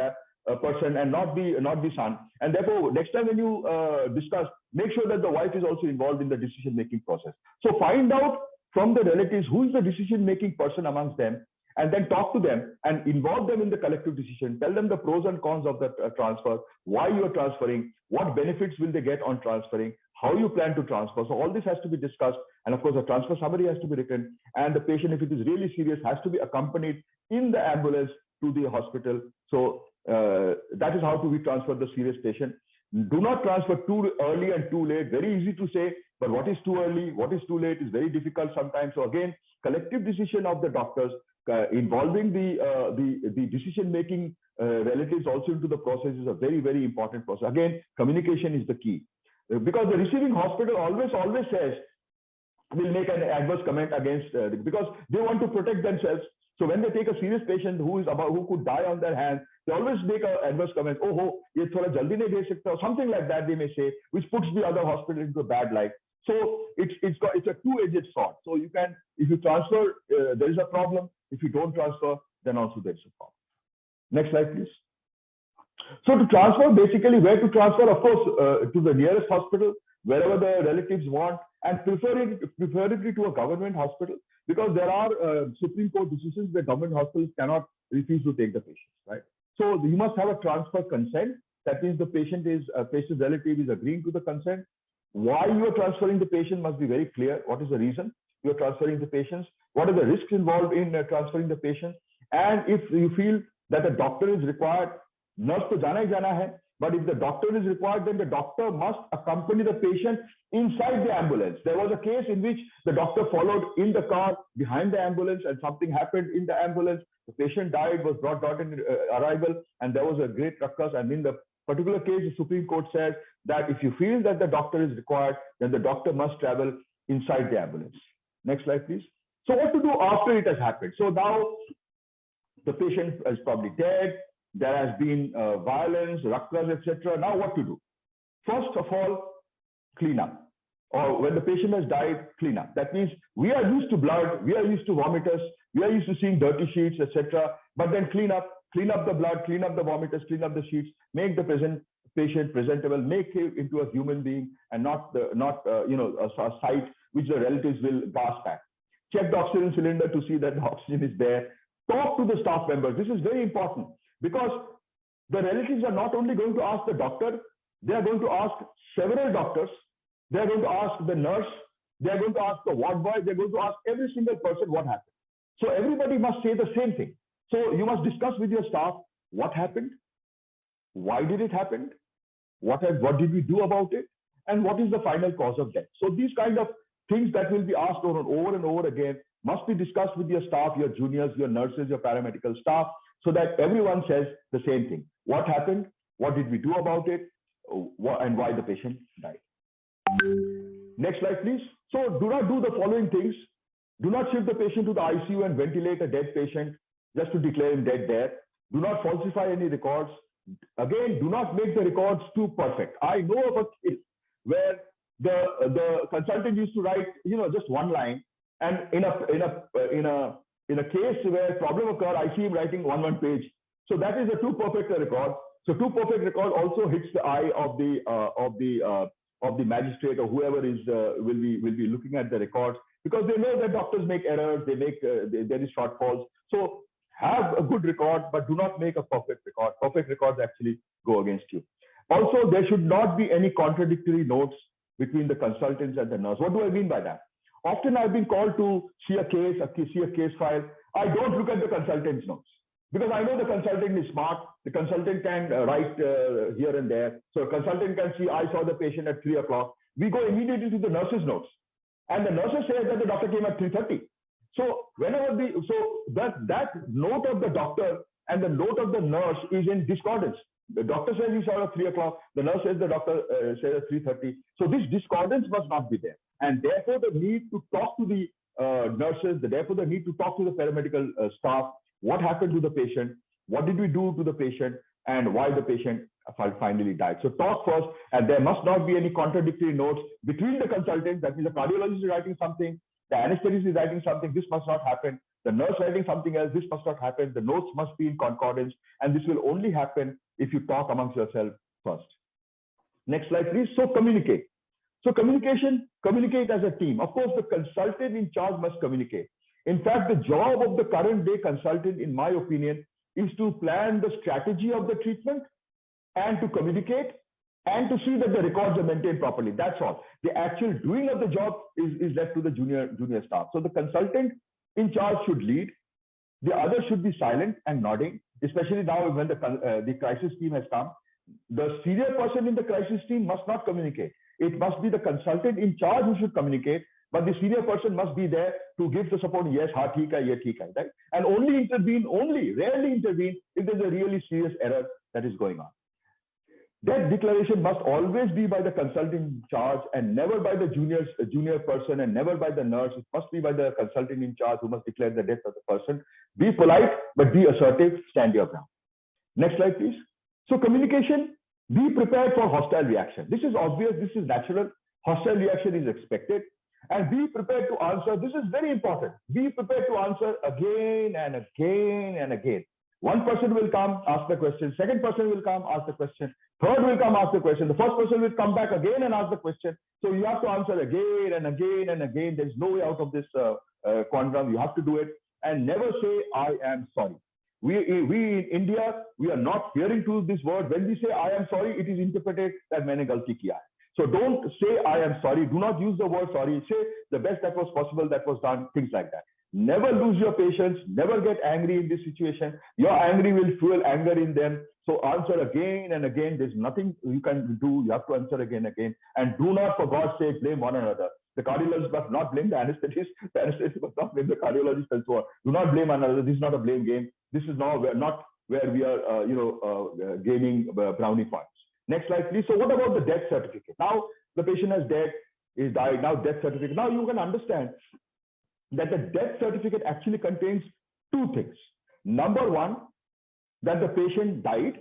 person, and not the son. And therefore, next time when you discuss, make sure that the wife is also involved in the decision making process. So find out from the relatives who is the decision making person amongst them, and then talk to them and involve them in the collective decision. Tell them the pros and cons of the transfer, why you are transferring, what benefits will they get on transferring, how you plan to transfer. So all this has to be discussed. And of course, a transfer summary has to be written. And the patient, if it is really serious, has to be accompanied in the ambulance to the hospital. So that is how we transfer the serious patient. Do not transfer too early and too late. Very easy to say, but what is too early, what is too late is very difficult sometimes. So again, collective decision of the doctors, involving the decision-making relatives also into the process is a very, very important process. Again, communication is the key, because the receiving hospital always says, will make an adverse comment against, because they want to protect themselves. So when they take a serious patient who could die on their hands, they always make an adverse comment. Oh, ye thoda jaldi nahi bhej sakta, or something like that they may say, which puts the other hospital into a bad light. So it's a two-edged sword. So you can, if you transfer, there is a problem. If you don't transfer, then also there is a problem. Next slide, please. So to transfer, basically where to transfer, of course, to the nearest hospital, wherever the relatives want, and preferably to a government hospital, because there are Supreme Court decisions where government hospitals cannot refuse to take the patients, right? So you must have a transfer consent. That means the patient relative is agreeing to the consent. Why you are transferring the patient must be very clear. What is the reason you are transferring the patients? What are the risks involved in transferring the patient? And if you feel that a doctor is required, nurse to jana hi jana hai, but if the doctor is required, then the doctor must accompany the patient inside the ambulance. There was a case in which the doctor followed in the car behind the ambulance, and something happened in the ambulance. The patient died, was brought in arrival, and there was a great ruckus. And in the particular case, the Supreme Court said that if you feel that the doctor is required, then the doctor must travel inside the ambulance. Next slide, please. So what to do after it has happened? So now the patient is probably dead. There has been violence, ruckus, etc. Now what to do? First of all, clean up. Or when the patient has died, clean up. That means we are used to blood, we are used to vomiters, we are used to seeing dirty sheets, etc. But then clean up the blood, clean up the vomiters, clean up the sheets, make the patient presentable, make him into a human being, and not a site which the relatives will gasp at. Check the oxygen cylinder to see that the oxygen is there. Talk to the staff members. This is very important, because the relatives are not only going to ask the doctor, they are going to ask several doctors, they are going to ask the nurse, they are going to ask the ward boy, they are going to ask every single person what happened. So everybody must say the same thing. So you must discuss with your staff what happened, why did it happen, what did we do about it, and what is the final cause of death. So these kind of things that will be asked over and over again must be discussed with your staff, your juniors, your nurses, your paramedical staff, so that everyone says the same thing. What happened? What did we do about it? And why the patient died. Next slide, please. So do not do the following things. Do not shift the patient to the ICU and ventilate a dead patient just to declare him dead there. Do not falsify any records. Again, do not make the records too perfect. I know of a case where the consultant used to write, just one line, and in a case where problem occurred, I see him writing one page. So that is a too perfect a record. So too perfect record also hits the eye of the magistrate or whoever will be looking at the records, because they know that doctors make errors, there is shortfalls. So have a good record, but do not make a perfect record. Perfect records actually go against you. Also, there should not be any contradictory notes between the consultants and the nurse. What do I mean by that? Often I've been called to see a case file. I don't look at the consultant's notes, because I know the consultant is smart. The consultant can write here and there. So a consultant can see, I saw the patient at 3 o'clock. We go immediately to the nurse's notes. And the nurses say that the doctor came at 3:30. So that note of the doctor and the note of the nurse is in discordance. The doctor says he saw at 3 o'clock. The nurse says the doctor said at 3:30. So this discordance must not be there. And therefore the need to talk to the nurses, therefore the need to talk to the paramedical staff. What happened to the patient? What did we do to the patient? And why the patient finally died? So talk first, and there must not be any contradictory notes between the consultants. That means the cardiologist is writing something, the anesthetist is writing something, this must not happen. The nurse writing something else, this must not happen. The notes must be in concordance, and this will only happen if you talk amongst yourself first. Next slide, please. So communicate. So communicate as a team. Of course, the consultant in charge must communicate. In fact, the job of the current day consultant, in my opinion, is to plan the strategy of the treatment and to communicate and to see that the records are maintained properly. That's all. The actual doing of the job is left to the junior staff. So the consultant in charge should lead. The others should be silent and nodding, especially now when the crisis team has come. The senior person in the crisis team must not communicate. It must be the consultant in charge who should communicate, but the senior person must be there to give the support. Yes, ha, theek hai, ye theek hai, right? And rarely intervene if there's a really serious error that is going on. That declaration must always be by the consultant in charge and never by the junior person and never by the nurse. It must be by the consultant in charge who must declare the death of the person. Be polite, but be assertive, stand your ground. Next slide, please. So communication, be prepared for hostile reaction. This is obvious, this is natural. Hostile reaction is expected. And be prepared to answer. This is very important. Be prepared to answer again and again and again. One person will come, ask the question. Second person will come, ask the question. Third will come, ask the question. The first person will come back again and ask the question. So you have to answer again and again and again. There's no way out of this conundrum. You have to do it. And never say, I am sorry. We in India, we are not hearing to this word. When we say, I am sorry, it is interpreted that maine galti kiya hai. So don't say, I am sorry. Do not use the word sorry. Say the best that was possible, that was done, things like that. Never lose your patience. Never get angry in this situation. Your angry will fuel anger in them. So answer again and again. There's nothing you can do. You have to answer again and again. And do not, for God's sake, blame one another. The cardiologist must not blame the anesthetist. The anesthetist must not blame the cardiologist and so on. Do not blame another. This is not a blame game. This is not where we are, gaining brownie points. Next slide, please. So what about the death certificate? Now the patient has died. Now death certificate. Now you can understand that the death certificate actually contains two things. Number one, that the patient died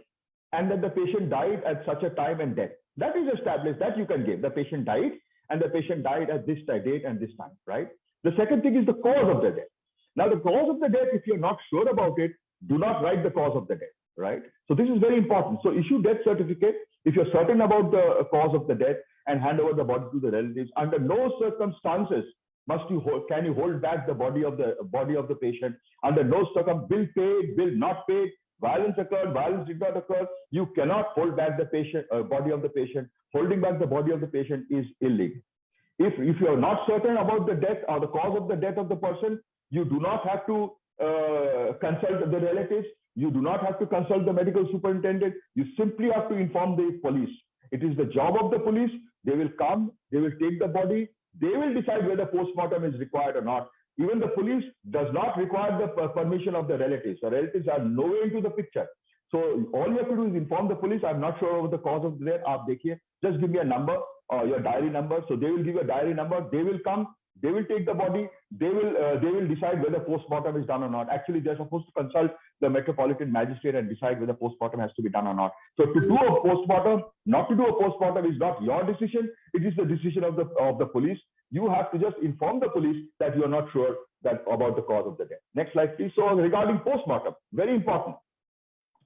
and that the patient died at such a time and death. That is established, that you can give. The patient died and the patient died at this date and this time, right? The second thing is the cause of the death. Now the cause of the death, if you're not sure about it, do not write the cause of the death, right? So this is very important. So issue death certificate if you're certain about the cause of the death and hand over the body to the relatives. Under no circumstances can you hold back the body of the patient. Under no circumstances, bill paid, bill not paid, violence occurred, violence did not occur. You cannot hold back the patient body of the patient. Holding back the body of the patient is illegal. If you are not certain about the death or the cause of the death of the person, you do not have to consult the relatives. You do not have to consult the medical superintendent. You simply have to inform the police. It is the job of the police. They will come, they will take the body, they will decide whether postmortem is required or not. Even the police does not require the permission of the relatives. The relatives are nowhere into the picture. So all you have to do is inform the police. I'm not sure of the cause of death. Just give me a number or your diary number. So they will give a diary number. They will come. They will take the body. They will decide whether postmortem is done or not. Actually, they're supposed to consult the metropolitan magistrate and decide whether postmortem has to be done or not. So to do a postmortem, not to do a postmortem is not your decision. It is the decision of the police. You have to just inform the police that you are not sure about the cause of the death. Next slide, please. So regarding postmortem, very important.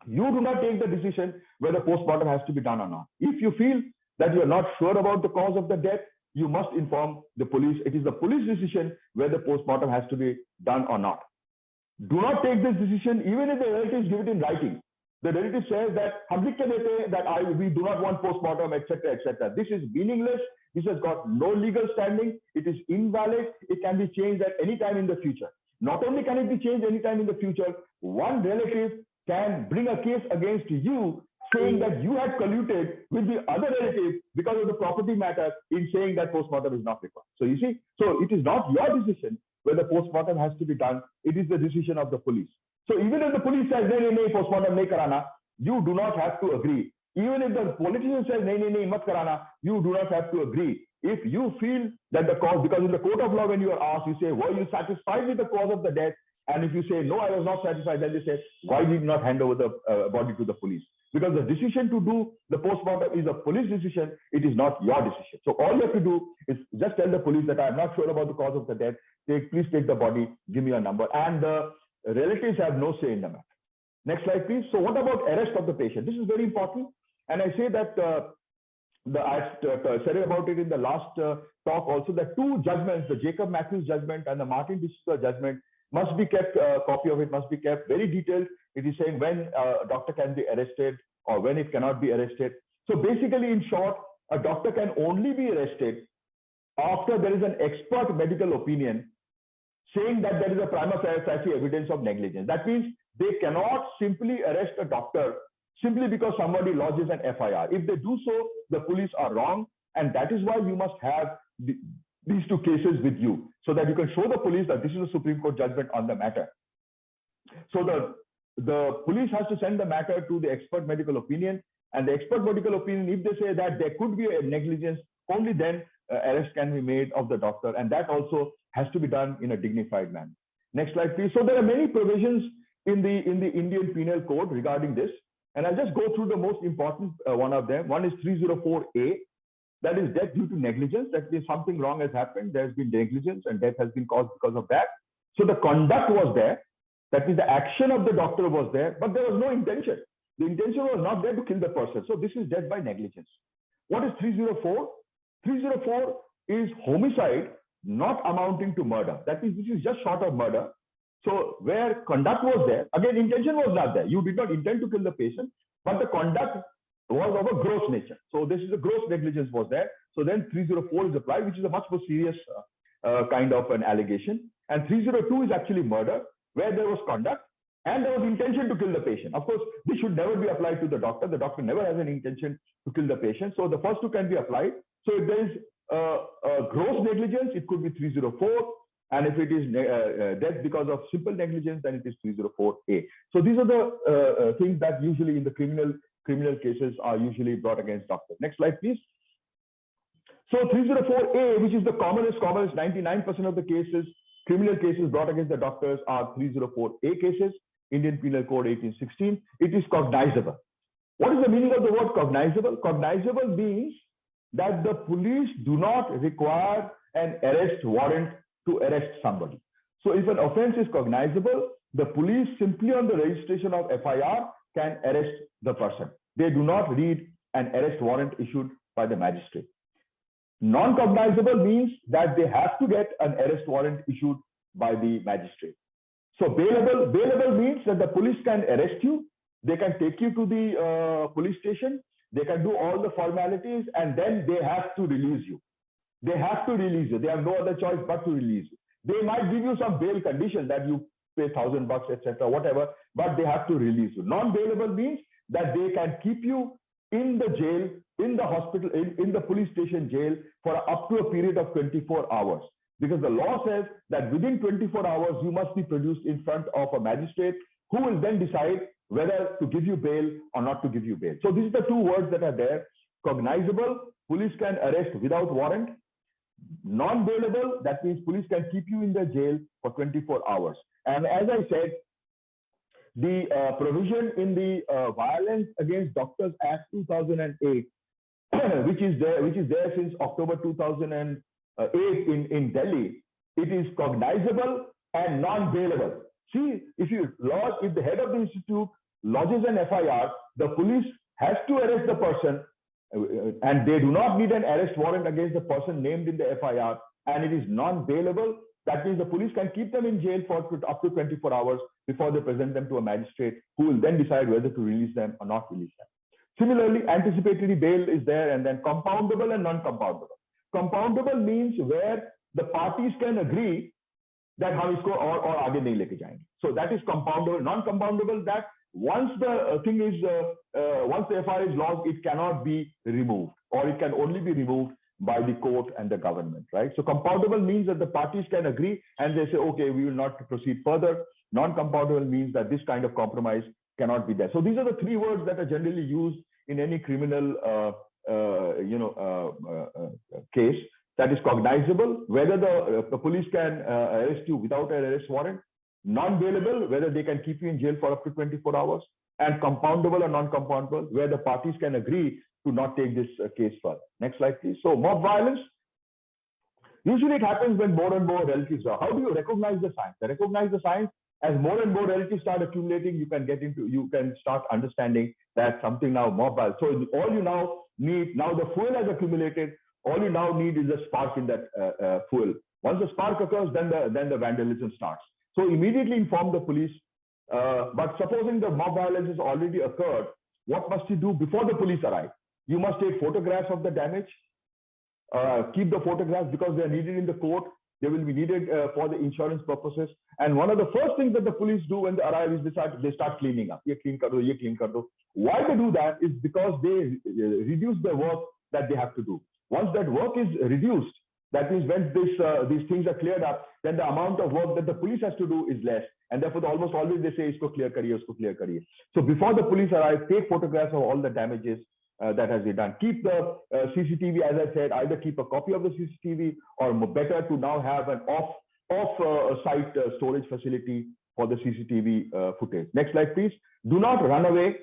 You do not take the decision whether postmortem has to be done or not. If you feel that you are not sure about the cause of the death, you must inform the police. It is the police decision whether postmortem has to be done or not. Do not take this decision even if the relatives give it in writing. The relative says that we do not want postmortem, etc., etc. This is meaningless. This has got no legal standing. It is invalid. It can be changed at any time in the future. Not only can it be changed anytime in the future, one relative can bring a case against you saying that you had colluded with the other relative because of the property matter in saying that postmortem is not required. So you see, so it is not your decision whether postmortem has to be done. It is the decision of the police. So even if the police says, no, postmortem nahi karana, you do not have to agree. Even if the politician says, no, mat karana, you do not have to agree. If you feel that the cause, because in the court of law, when you are asked, you say, were you satisfied with the cause of the death? And if you say, no, I was not satisfied, then they say, why did you not hand over the body to the police? Because the decision to do the postmortem is a police decision. It is not your decision. So all you have to do is just tell the police that I am not sure about the cause of the death. Please take the body, give me a number. And the relatives have no say in the matter. Next slide, please. So what about arrest of the patient? This is very important. And I say that I said about it in the last talk also, that two judgments, the Jacob Matthews judgment and the Martin D'Souza judgment, must be kept, a copy of it must be kept very detailed. It is saying when a doctor can be arrested or when it cannot be arrested. So basically, in short, a doctor can only be arrested after there is an expert medical opinion saying that there is a prima facie evidence of negligence. That means they cannot simply arrest a doctor simply because somebody lodges an FIR. If they do so, the police are wrong. And that is why you must have these two cases with you so that you can show the police that this is a Supreme Court judgment on the matter. So the police has to send the matter to the expert medical opinion, and the expert medical opinion, if they say that there could be a negligence, only then arrest can be made of the doctor, and that also has to be done in a dignified manner. Next slide, please. So there are many provisions in the Indian Penal Code regarding this, and I'll just go through the most important one of them. One is 304A. That is death due to negligence. That means something wrong has happened. There has been negligence and death has been caused because of that. So the conduct was there. That means the action of the doctor was there, but there was no intention. The intention was not there to kill the person. So this is death by negligence. What is 304? 304 is homicide not amounting to murder. That means this is just short of murder. So where conduct was there, again, intention was not there. You did not intend to kill the patient, but the conduct was of a gross nature. So this is a gross negligence was there. So then 304 is applied, which is a much more serious kind of an allegation. And 302 is actually murder, where there was conduct and there was intention to kill the patient. Of course, this should never be applied to the doctor. The doctor never has an intention to kill the patient. So the first two can be applied. So if there is gross negligence, it could be 304. And if it is death because of simple negligence, then it is 304A. So these are the things that usually in the criminal cases are usually brought against doctors. Next slide, please. So 304A, which is the commonest, 99% of the cases, criminal cases brought against the doctors are 304A cases, Indian Penal Code 1816. It is cognizable. What is the meaning of the word cognizable? Cognizable means that the police do not require an arrest warrant to arrest somebody. So if an offense is cognizable, the police simply on the registration of FIR can arrest the person. They do not need an arrest warrant issued by the magistrate. Non-cognizable means that they have to get an arrest warrant issued by the magistrate. So bailable means that the police can arrest you, they can take you to the police station, they can do all the formalities, and then they have to release you. They have to release you. They have no other choice but to release you. They might give you some bail condition that you pay $1,000, etc., whatever, but they have to release you. Non-bailable means that they can keep you in the jail, in the hospital, in the police station jail for up to a period of 24 hours. Because the law says that within 24 hours, you must be produced in front of a magistrate who will then decide whether to give you bail or not to give you bail. So these are the two words that are there. Cognizable, police can arrest without warrant. Non-bailable, that means police can keep you in the jail for 24 hours. And as I said, the provision in the Violence Against Doctors Act 2008, which is there since October 2008 in Delhi, it is cognizable and non-bailable. See, if the head of the institute lodges an FIR, the police has to arrest the person, and they do not need an arrest warrant against the person named in the FIR, and it is non-bailable. That means the police can keep them in jail for up to 24 hours before they present them to a magistrate who will then decide whether to release them or not release them. Similarly, anticipatory bail is there, and then compoundable and non-compoundable. Compoundable means where the parties can agree that हम इसको और आगे नहीं लेके जाएंगे. So that is compoundable. Non-compoundable, that once the thing is, once the FIR is lodged, it cannot be removed, or it can only be removed by the court and the government, right? So compoundable means that the parties can agree and they say, okay, we will not proceed further. Non-compoundable means that this kind of compromise cannot be there. So these are the three words that are generally used in any criminal, case. That is cognizable, whether the police can arrest you without an arrest warrant. Non-bailable, whether they can keep you in jail for up to 24 hours. And compoundable or non-compoundable, where the parties can agree to not take this case further. Next slide, please. So mob violence. Usually it happens when more and more relatives are. How do you recognize the signs? To recognize the signs, as more and more relatives start accumulating, you can start understanding that something now mob violence. So all you now need, now the fuel has accumulated, all you now need is a spark in that fuel. Once the spark occurs, then the vandalism starts. So immediately inform the police. But supposing the mob violence has already occurred, what must you do before the police arrive? You must take photographs of the damage. Keep the photographs because they are needed in the court. They will be needed for the insurance purposes. And one of the first things that the police do when they arrive is they start cleaning up. Ye clean kar do, ye clean kar do. Why they do that is because they reduce the work that they have to do. Once that work is reduced, that means when these things are cleared up, then the amount of work that the police has to do is less. And therefore, almost always they say, isko clear kariye, usko clear kariye. So before the police arrive, take photographs of all the damages that has been done. Keep the CCTV, as I said, either keep a copy of the CCTV, or better to now have an off-site storage facility for the CCTV footage. Next slide, please. Do not run away.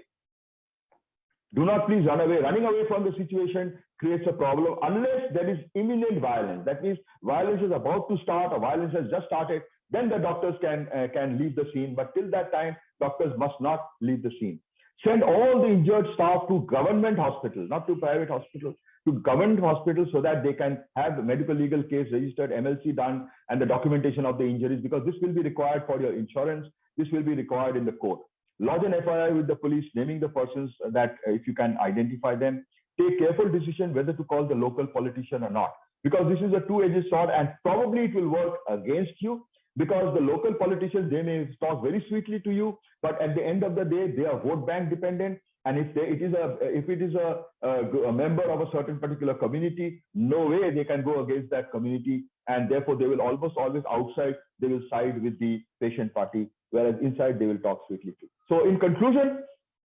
Do not please run away. Running away from the situation creates a problem unless there is imminent violence. That means violence is about to start or violence has just started. Then the doctors can leave the scene. But till that time, doctors must not leave the scene. Send all the injured staff to government hospital, not to private hospital, to government hospital so that they can have the medical legal case registered, MLC done, and the documentation of the injuries, because this will be required for your insurance. This will be required in the court. Lodge an FIR with the police, naming the persons that if you can identify them. Take careful decision whether to call the local politician or not, because this is a two-edged sword and probably it will work against you, because the local politicians, they may talk very sweetly to you, but at the end of the day, they are vote bank dependent. And if it is a member of a certain particular community, no way they can go against that community. And therefore, they will almost always outside, they will side with the patient party, whereas inside they will talk sweetly to. So in conclusion,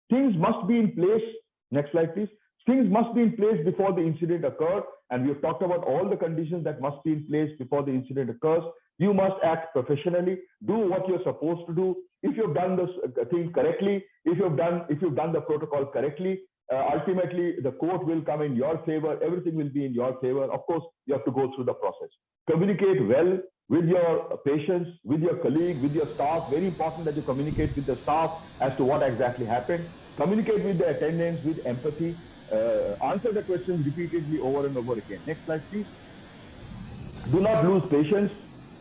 things must be in place. Next slide, please. Things must be in place before the incident occurs. And we have talked about all the conditions that must be in place before the incident occurs. You must act professionally, do what you're supposed to do. If you've done this thing correctly, if you've done the protocol correctly, ultimately the court will come in your favor. Everything will be in your favor. Of course, you have to go through the process. Communicate well with your patients, with your colleague, with your staff. Very important that you communicate with the staff as to what exactly happened. Communicate with the attendants with empathy. Answer the questions repeatedly over and over again. Next slide, please. Do not lose patience.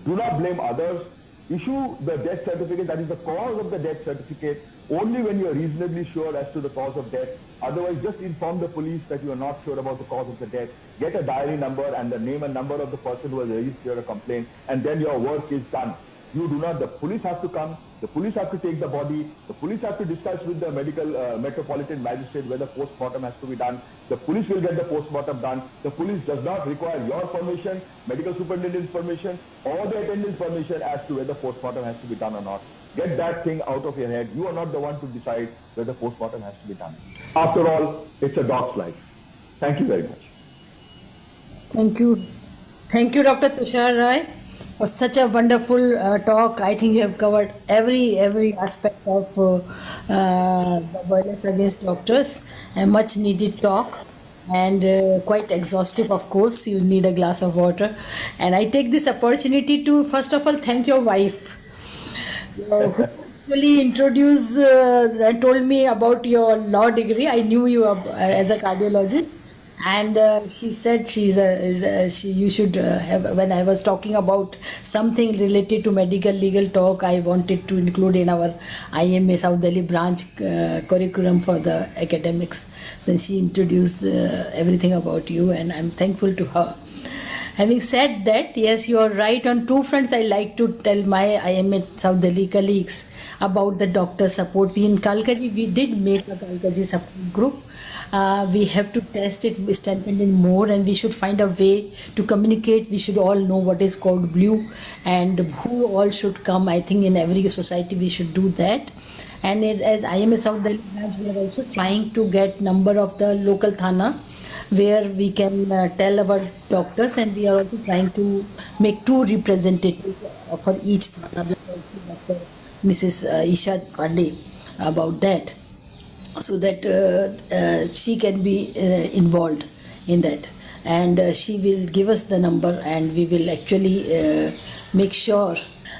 Do not blame others. Issue the death certificate, that is the cause of the death certificate, only when you are reasonably sure as to the cause of death. Otherwise, just inform the police that you are not sure about the cause of the death. Get a diary number and the name and number of the person who has registered a complaint, and then your work is done. You do not. The police have to come. The police have to take the body. The police have to discuss with the metropolitan magistrate whether post-mortem has to be done. The police will get the post-mortem done. The police does not require your permission, medical superintendent's permission, or the attendant's permission as to whether post-mortem has to be done or not. Get that thing out of your head. You are not the one to decide whether post-mortem has to be done. After all, it's a dog's life. Thank you very much. Thank you. Thank you, Dr. Tushar Roy, for such a wonderful talk. I think you have covered every aspect of the violence against doctors, a much needed talk, and quite exhaustive, of course. You need a glass of water. And I take this opportunity to, first of all, thank your wife, who actually introduced and told me about your law degree. I knew you as a cardiologist. And she said you should have, when I was talking about something related to medical legal talk, I wanted to include in our IMA South Delhi Branch curriculum for the academics. Then she introduced everything about you, and I'm thankful to her. Having said that, yes, you are right. On two fronts, I like to tell my IMA South Delhi colleagues about the doctor support. We in Kalkaji, we did make a Kalkaji support group. We have to test it, strengthen it more, and we should find a way to communicate. We should all know what is called blue and who all should come. I think in every society we should do that. And as IMA South Delhi Branch, we are also trying to get number of the local thana where we can tell our doctors, and we are also trying to make 2 representatives for each thana. Dr. Mrs. Isha Pandey about that, so that she can be involved in that, and she will give us the number, and we will actually make sure.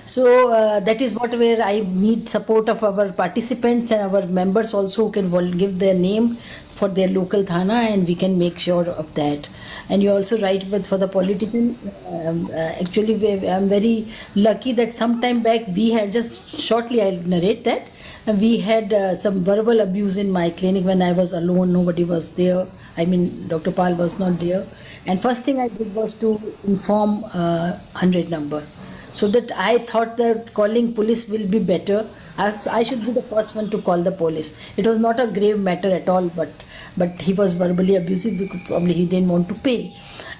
So that is what where I need support of our participants and our members also, who can give their name for their local thana, and we can make sure of that. And you also write for the politician. Actually, I'm very lucky that some time back we had, just shortly I'll narrate that. We had some verbal abuse in my clinic when I was alone. Nobody was there. I mean, Dr. Pal was not there. And first thing I did was to inform 100 number. So that I thought that calling police will be better. I should be the first one to call the police. It was not a grave matter at all, but he was verbally abusive because probably he didn't want to pay.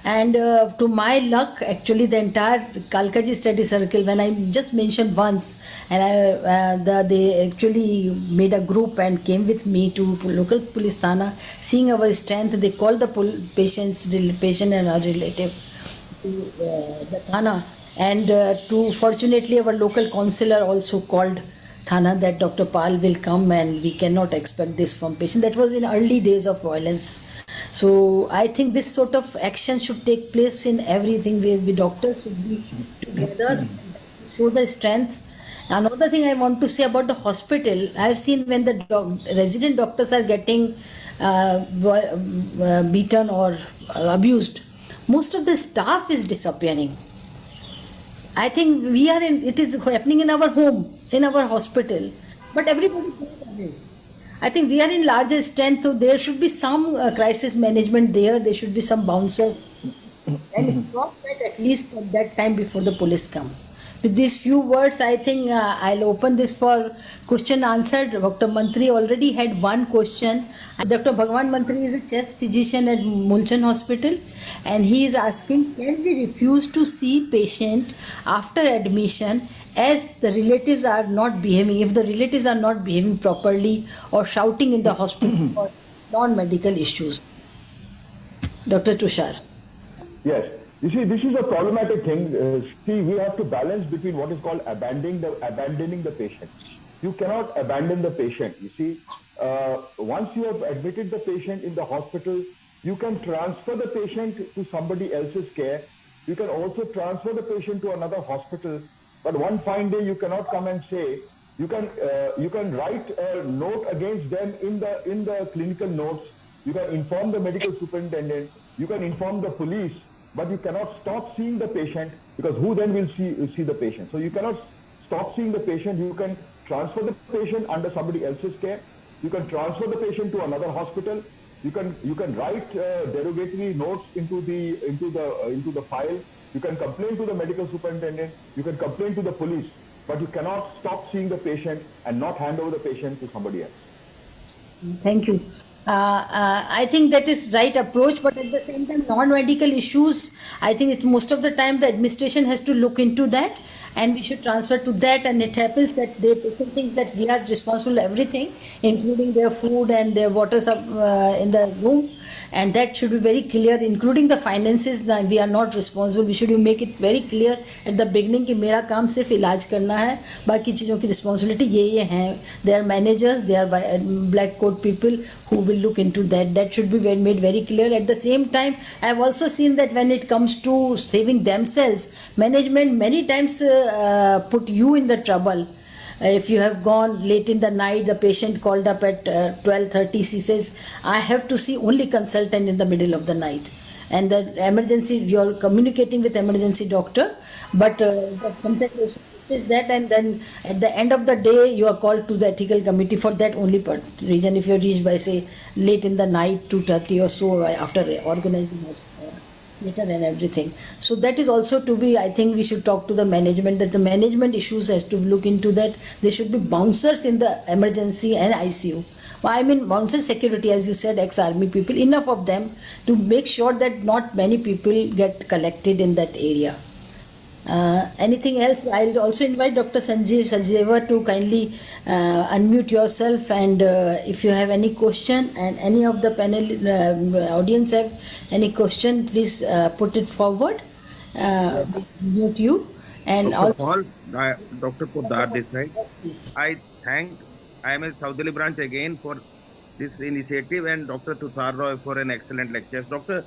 And to my luck, actually the entire Kalkaji study circle, when I just mentioned once, and they actually made a group and came with me to local police thana, seeing our strength, they called the patient and our relative to the thana. And fortunately our local councillor also called thana that Dr. Pal will come, and we cannot expect this from patient. That was in early days of violence. So I think this sort of action should take place in everything, where the doctors should be together, show the strength. Another thing I want to say about the hospital, I have seen when the resident doctors are getting beaten or abused, most of the staff is disappearing. I think it is happening in our home, in our hospital, but everybody goes away. I think we are in larger strength, so there should be some crisis management there. There should be some bouncers, and stop that at least at that time before the police come. With these few words, I think I'll open this for question answered. Dr. Mantri already had one question. Dr. Bhagwan Mantri is a chest physician at Mulchan Hospital, and he is asking, can we refuse to see patient after admission as the relatives are not behaving, if the relatives are not behaving properly or shouting in the hospital for non-medical issues? Dr. Tushar. Yes. You see, this is a problematic thing. We have to balance between what is called abandoning the patient. You cannot abandon the patient. You see, once you have admitted the patient in the hospital, you can transfer the patient to somebody else's care. You can also transfer the patient to another hospital. But one fine day, you cannot come and say, you can write a note against them in the clinical notes. You can inform the medical superintendent. You can inform the police. But you cannot stop seeing the patient, because who then will see the patient? So you cannot stop seeing the patient. You can transfer the patient under somebody else's care. You can transfer the patient to another hospital. You can write derogatory notes into the file. You can complain to the medical superintendent. You can complain to the police. but you cannot stop seeing the patient and not hand over the patient to somebody else. Thank you. I think that is right approach, but at the same time, non-medical issues, I think it's most of the time the administration has to look into that, and we should transfer to that. And it happens that the patient thinks that we are responsible for everything, including their food and their water in the room, and that should be very clear, including the finances. That we are not responsible. We should make it very clear at the beginning कि मेरा काम सिर्फ इलाज करना है, बाकी चीज़ों की responsibility ये हैं. They are managers, they are black coat people who will look into that. That should be made very clear. At the same time, I have also seen that when it comes to saving themselves, management many times put you in the trouble. If you have gone late in the night, the patient called up at 12:30, she says, I have to see only consultant in the middle of the night. And the emergency, you're communicating with emergency doctor, but sometimes is that, and then at the end of the day, you are called to the ethical committee for that only reason. If you're reached by, say, late in the night, 2:30 or so, after organizing later and everything. So that is also to be, I think we should talk to the management, that the management issues has to look into that. There should be bouncers in the emergency and ICU. I mean bouncer security, as you said, ex-army people, enough of them to make sure that not many people get collected in that area. Anything else? I'll also invite Dr. Sanjeva to kindly unmute yourself, and if you have any question, and any of the panel audience have any question, please put it forward. Mute you. And Dr. Paul, Dr. Poddar this side. Yes, I thank IMA South Delhi Branch again for this initiative, and Dr. Tushar Roy for an excellent lecture. Doctor,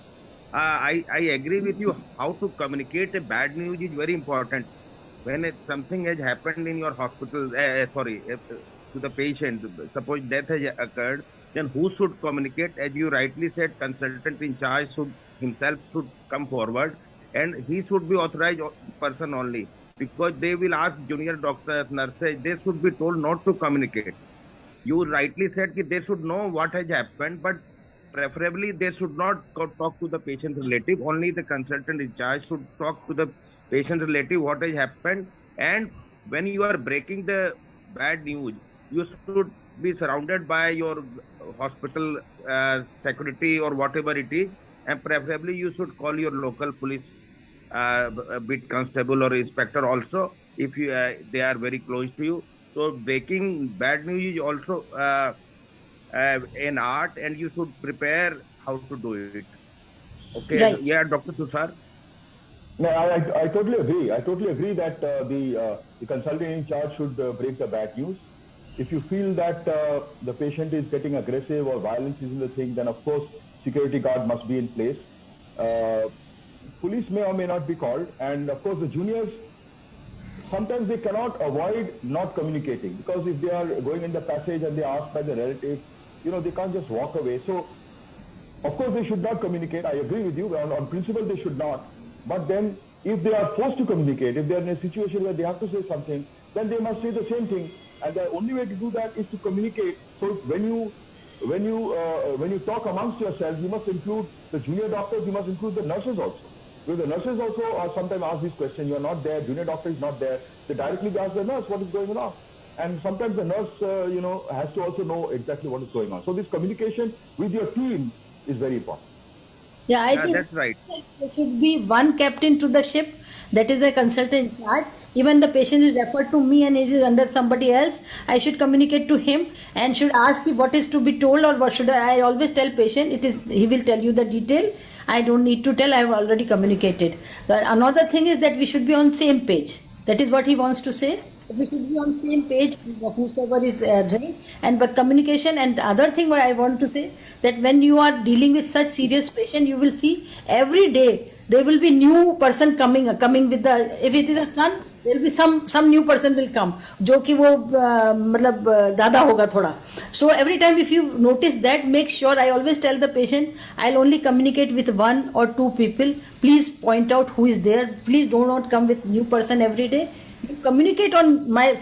I agree with you. How to communicate a bad news is very important. When something has happened in your hospital, to the patient, suppose death has occurred, then who should communicate? As you rightly said, consultant in charge himself should come forward, and he should be authorized person only, because they will ask junior doctors, nurses, they should be told not to communicate. You rightly said that they should know what has happened, but preferably they should not talk to the patient relative. Only the consultant in charge should talk to the patient relative what has happened. And when you are breaking the bad news, you should be surrounded by your hospital security or whatever it is, and preferably you should call your local police bit constable or inspector also, if you they are very close to you. So breaking bad news is also an art, and you should prepare how to do it. Okay, right. Yeah, Dr. Tushar. No, I totally agree. I totally agree that the consultant in charge should break the bad news. If you feel that the patient is getting aggressive or violence is in the thing, then of course security guard must be in place. Police may or may not be called, and of course the juniors, sometimes they cannot avoid not communicating, because if they are going in the passage and they are asked by the relative, they can't just walk away. So of course they should not communicate. I agree with you. On principle they should not. But then if they are forced to communicate, if they are in a situation where they have to say something, then they must say the same thing. And the only way to do that is to communicate. So when you talk amongst yourselves, you must include the junior doctors, you must include the nurses also. Because the nurses also are sometimes asked this question, you are not there, junior doctor is not there. They directly ask the nurse what is going on. And sometimes the nurse, has to also know exactly what is going on. So this communication with your team is very important. Yeah, I think that's right. There should be one captain to the ship, that is a consultant in charge. Even the patient is referred to me and it is under somebody else, I should communicate to him and should ask him what is to be told, or what should I always tell patient, he will tell you the detail. I don't need to tell, I have already communicated. Another thing is that we should be on same page. That is what he wants to say. We should be on same page, whosoever is doing. But communication, and the other thing what I want to say, that when you are dealing with such serious patient, you will see every day there will be new person coming with the, if it is a son, there will be some new person will come, जो कि वो मतलब दादा होगा थोड़ा. So every time if you notice that, make sure, I always tell the patient, I'll only communicate with one or two people. Please point out who is there. Please do not come with new person every day. You communicate on my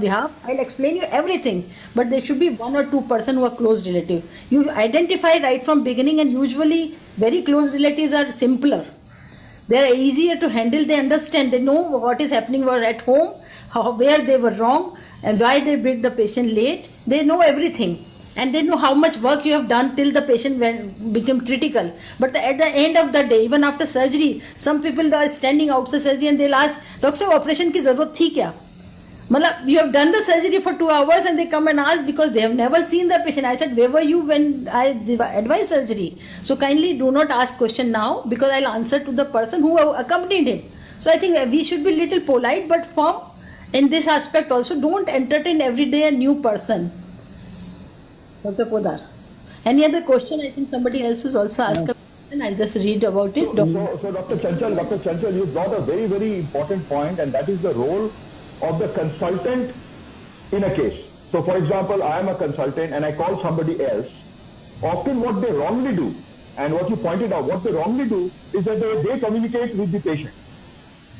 behalf. I'll explain you everything, but there should be one or two person who are close relative. You identify right from beginning, and usually very close relatives are simpler. They are easier to handle. They understand. They know what is happening at home. where they were wrong and why they bring the patient late. They know everything. And they know how much work you have done till the patient became critical. But at the end of the day, even after surgery, some people are standing outside surgery and they'll ask, Doctor, operation ki zarurat thi kya? Malab, you have done the surgery for 2 hours and they come and ask because they have never seen the patient. I said, where were you when I advised surgery? So kindly do not ask question now because I'll answer to the person who accompanied him. So I think we should be little polite but firm in this aspect also. Don't entertain every day a new person. Dr. Podar. Any other question? I think somebody else has also asked a question. I'll just read about it. So Dr. Chanchal, you brought a very, very important point, and that is the role of the consultant in a case. So for example, I am a consultant and I call somebody else. Often what they wrongly do, and what you pointed out, what they wrongly do is that they communicate with the patient.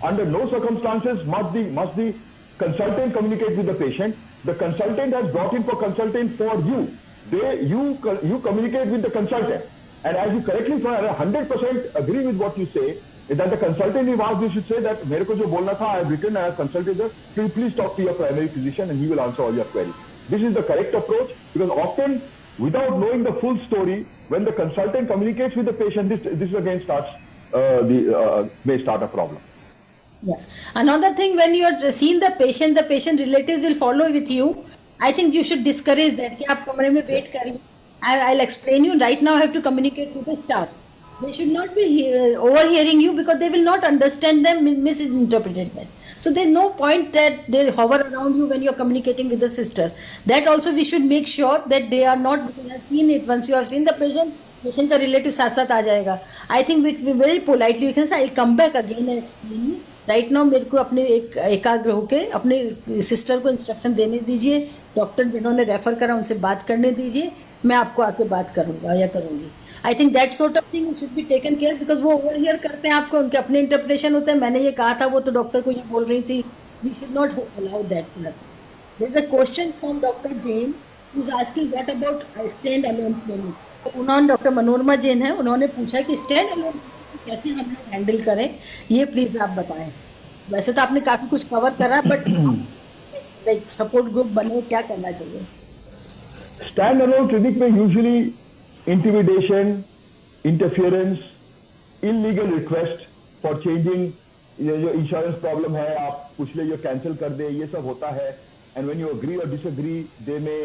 Under no circumstances must the consultant communicate with the patient. The consultant has brought in for consulting for you. You communicate with the consultant. And as you correctly said, I 100% agree with what you say, is that the consultant you asked, you should say that, "Mere ko jo bolna tha, I have written, I have consulted her, please talk to your primary physician and he will answer all your queries." This is the correct approach, because often, without knowing the full story, when the consultant communicates with the patient, this again may start a problem. Yeah. Another thing, when you are seeing the patient relatives will follow with you. I think you should discourage that. कि आप कमरे में wait करिए. I'll explain you. Right now, I have to communicate to the staff. They should not be overhearing you because they will not understand them, misinterpret that. So there's no point that they hover around you when you're communicating with the sister. That also we should make sure that they are not, because I have seen it. Once you have seen the patient का relative साथ साथ आ जाएगा. I think we very politely we can say, I'll come back again and explain you. Right now मेरे को अपने एकाग्र होके अपने सिस्टर को इंस्ट्रक्शन देने दीजिए, डॉक्टर जिन्होंने रेफर करा उनसे बात करने दीजिए, मैं आपको आके बात करूंगा या करूंगी. I think that sort of thing should be taken care, because वो ओवरहियर करते हैं आपको, उनके अपने इंटरप्रिटेशन होते हैं. मैंने ये कहा था, वो तो डॉक्टर को ये बोल रही थी. We should not allow that. There is a question from doctor Jain who is asking what about stand alone clinic. उन्होंने, डॉक्टर मनोरमा जैन है, उन्होंने पूछा कि स्टैंड अलोन कैसे हम लोग हैंडल करें, ये प्लीज आप बताएं. वैसे तो आपने काफी कुछ कवर करा, बट लाइक सपोर्ट ग्रुप बने, क्या करना चाहिए? स्टैंड अलोन क्लिनिक में usually intimidation, interference, illegal request for changing, ये जो इंश्योरेंस प्रॉब्लम है आप पूछ ले, ये कैंसिल कर दे, ये सब होता है. एंड व्हेन यू अग्री और disagree, they may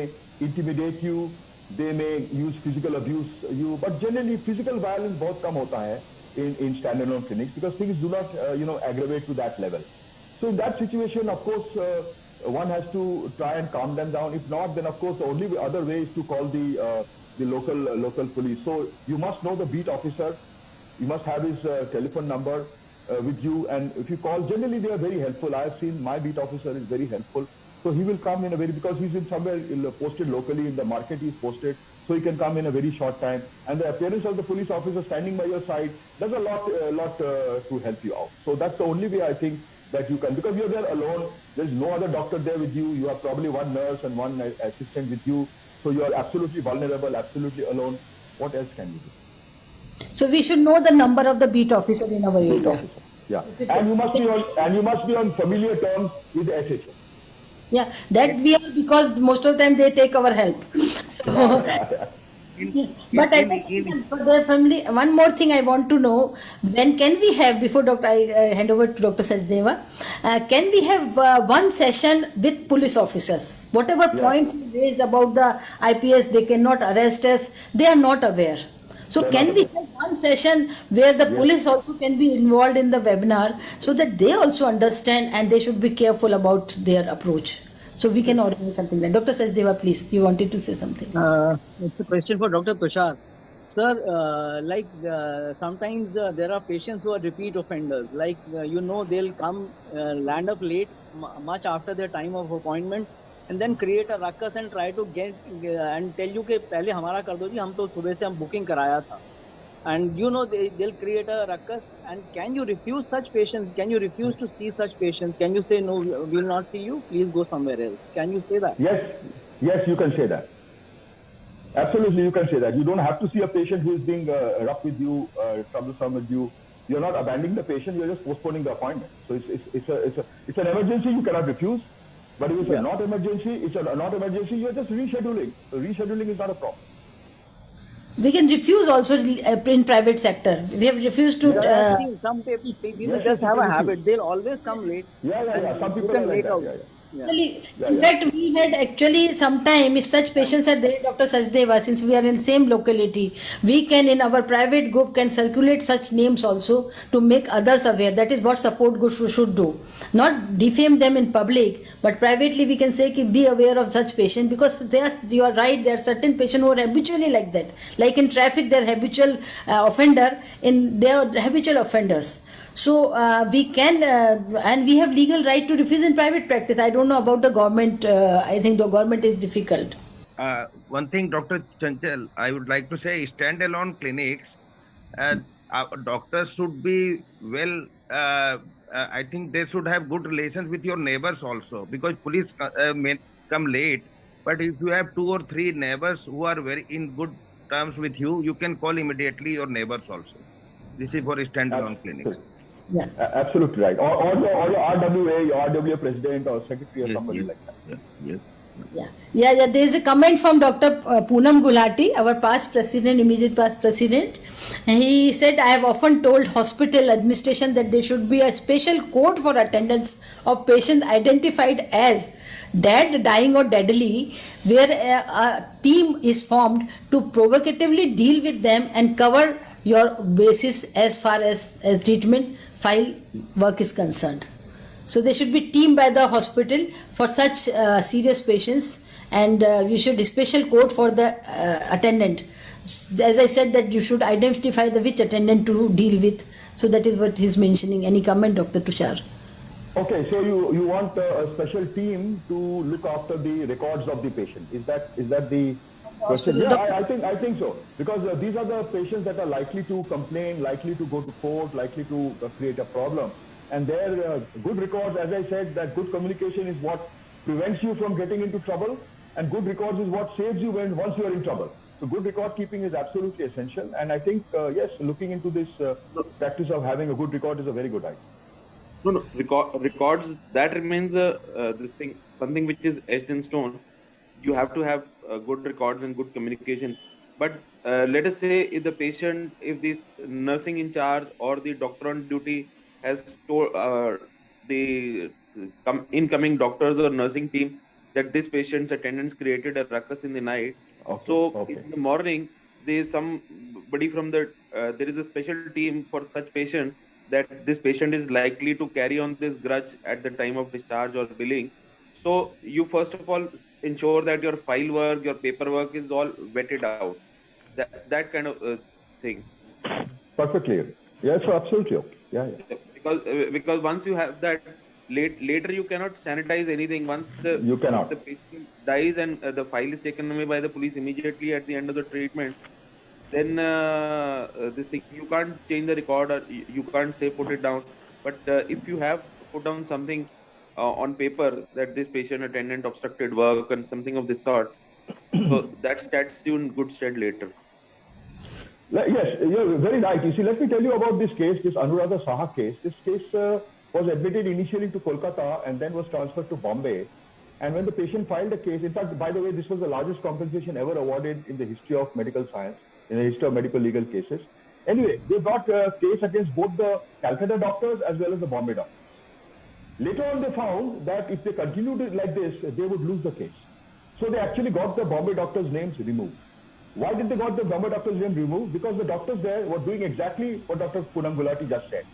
intimidate you, they may use physical abuse you, but generally physical violence बहुत कम होता है in standalone clinics, because things do not aggravate to that level. So in that situation, of course, one has to try and calm them down. If not, then of course the only other way is to call the local police. So you must know the beat officer. You must have his telephone number with you, and if you call, generally they are very helpful. I have seen my beat officer is very helpful. So he will come in a very, because he's in somewhere posted locally in the market, he's posted, so he can come in a very short time. And the appearance of the police officer standing by your side does a lot to help you out. So that's the only way I think that you can, because you're there alone, there's no other doctor there with you, you have probably one nurse and one assistant with you, so you are absolutely vulnerable, absolutely alone. What else can you do? So we should know the number of the beat officer in our area. Yeah, and you must be on familiar terms with the SHO. Yeah, that we are, because most of the time they take our help. So, but at the same time, for their family, one more thing I want to know: when can we have, before Doctor, I hand over to Dr. Sachdeva, can we have one session with police officers? Whatever points you raised about the IPS, they cannot arrest us. They are not aware. So can we have one session where the police also can be involved in the webinar, so that they also understand and they should be careful about their approach? So we can organize something like that. Dr. Sachdeva, please, you wanted to say something. It's a question for Dr. Tushar. Sir, sometimes there are patients who are repeat offenders. They'll come, land up late, much after their time of appointment, and then create a ruckus and try to get and tell you कि पहले हमारा कर दो जी, हम तो सुबह से हम booking कराया था. And they'll create a ruckus. And can you refuse such patients? Can you refuse to see such patients? Can you say, no, we will not see you, please go somewhere else? Can you say that? Yes, you can say that. Absolutely, you can say that. You don't have to see a patient who is being rough with you, troublesome with you. you're not abandoning the patient, you're just postponing the appointment. So it's an emergency you cannot refuse. But if it's a not emergency, you're just rescheduling. So rescheduling is not a problem. We can refuse also in private sector. We have refused to. Some people just have a habit. They'll always come late. Yeah. Some people are like that. In fact, we had actually sometime, if such patients are there, Dr. Sachdeva, since we are in same locality, we can in our private group can circulate such names also to make others aware. That is what support group should do. Not defame them in public, but privately we can say be aware of such patients, because you are right, there are certain patients who are habitually like that. Like in traffic, they are habitual offender, they are habitual offenders. So we can and we have legal right to refuse in private practice. I don't know about the government. I think the government is difficult. One thing, Dr. Chanchal, I would like to say, standalone clinics, doctors should be well, I think they should have good relations with your neighbors also, because police may come late, but if you have 2 or 3 neighbors who are very in good terms with you, you can call immediately your neighbors also. This is for standalone clinics. Yeah, absolutely right. Or your RWA, your RWA president or secretary or somebody like that. Yeah. There is a comment from Dr. Poonam Gulati, our past president, immediate past president. He said, I have often told hospital administration that there should be a special code for attendance of patients identified as dead, dying or deadly, where a team is formed to provocatively deal with them and cover your basis as far as treatment file work is concerned. So there should be team by the hospital for such serious patients, and you should special code for the attendant. As I said, that you should identify which attendant to deal with. So that is what he's mentioning. Any comment, Dr. Tushar? Okay, so you want a special team to look after the records of the patient. Is that the question? Yeah, I think so. Because these are the patients that are likely to complain, likely to go to court, likely to create a problem. And their good records, as I said, that good communication is what prevents you from getting into trouble, and good records is what saves you once you are in trouble. So good record keeping is absolutely essential. And I think, yes, looking into this practice of having a good record is a very good idea. No, records, that remains something which is etched in stone. You have to have good records and good communication. But let us say if the nursing in charge or the doctor on duty has told the incoming doctors or nursing team that this patient's attendance created a ruckus in the night. In the morning, there is somebody from there is a special team for such patient, that this patient is likely to carry on this grudge at the time of discharge or billing. So you first of all ensure that your file work, your paperwork is all vetted out. That kind of thing. Perfectly. Yes, absolutely. Yeah. Because once you have that, later you cannot sanitize anything. Once the patient dies and the file is taken away by the police immediately at the end of the treatment, then you can't change the record, or you can't say put it down. But if you have put down something on paper that this patient attendant obstructed work and something of this sort, so that sets you in good stead later. Yes, you're very right. You see, let me tell you about this case, this Anuradha Saha case. This case was admitted initially to Kolkata and then was transferred to Bombay. And when the patient filed a case, in fact, by the way, this was the largest compensation ever awarded in the history of medical science, in the history of medical legal cases. Anyway, they brought a case against both the Calcutta doctors as well as the Bombay doctors. Later on, they found that if they continued like this, they would lose the case. So they actually got the Bombay doctors' names removed. Why did they got the Bombay doctors' name removed? Because the doctors there were doing exactly what Dr. Poonam Gulati just said.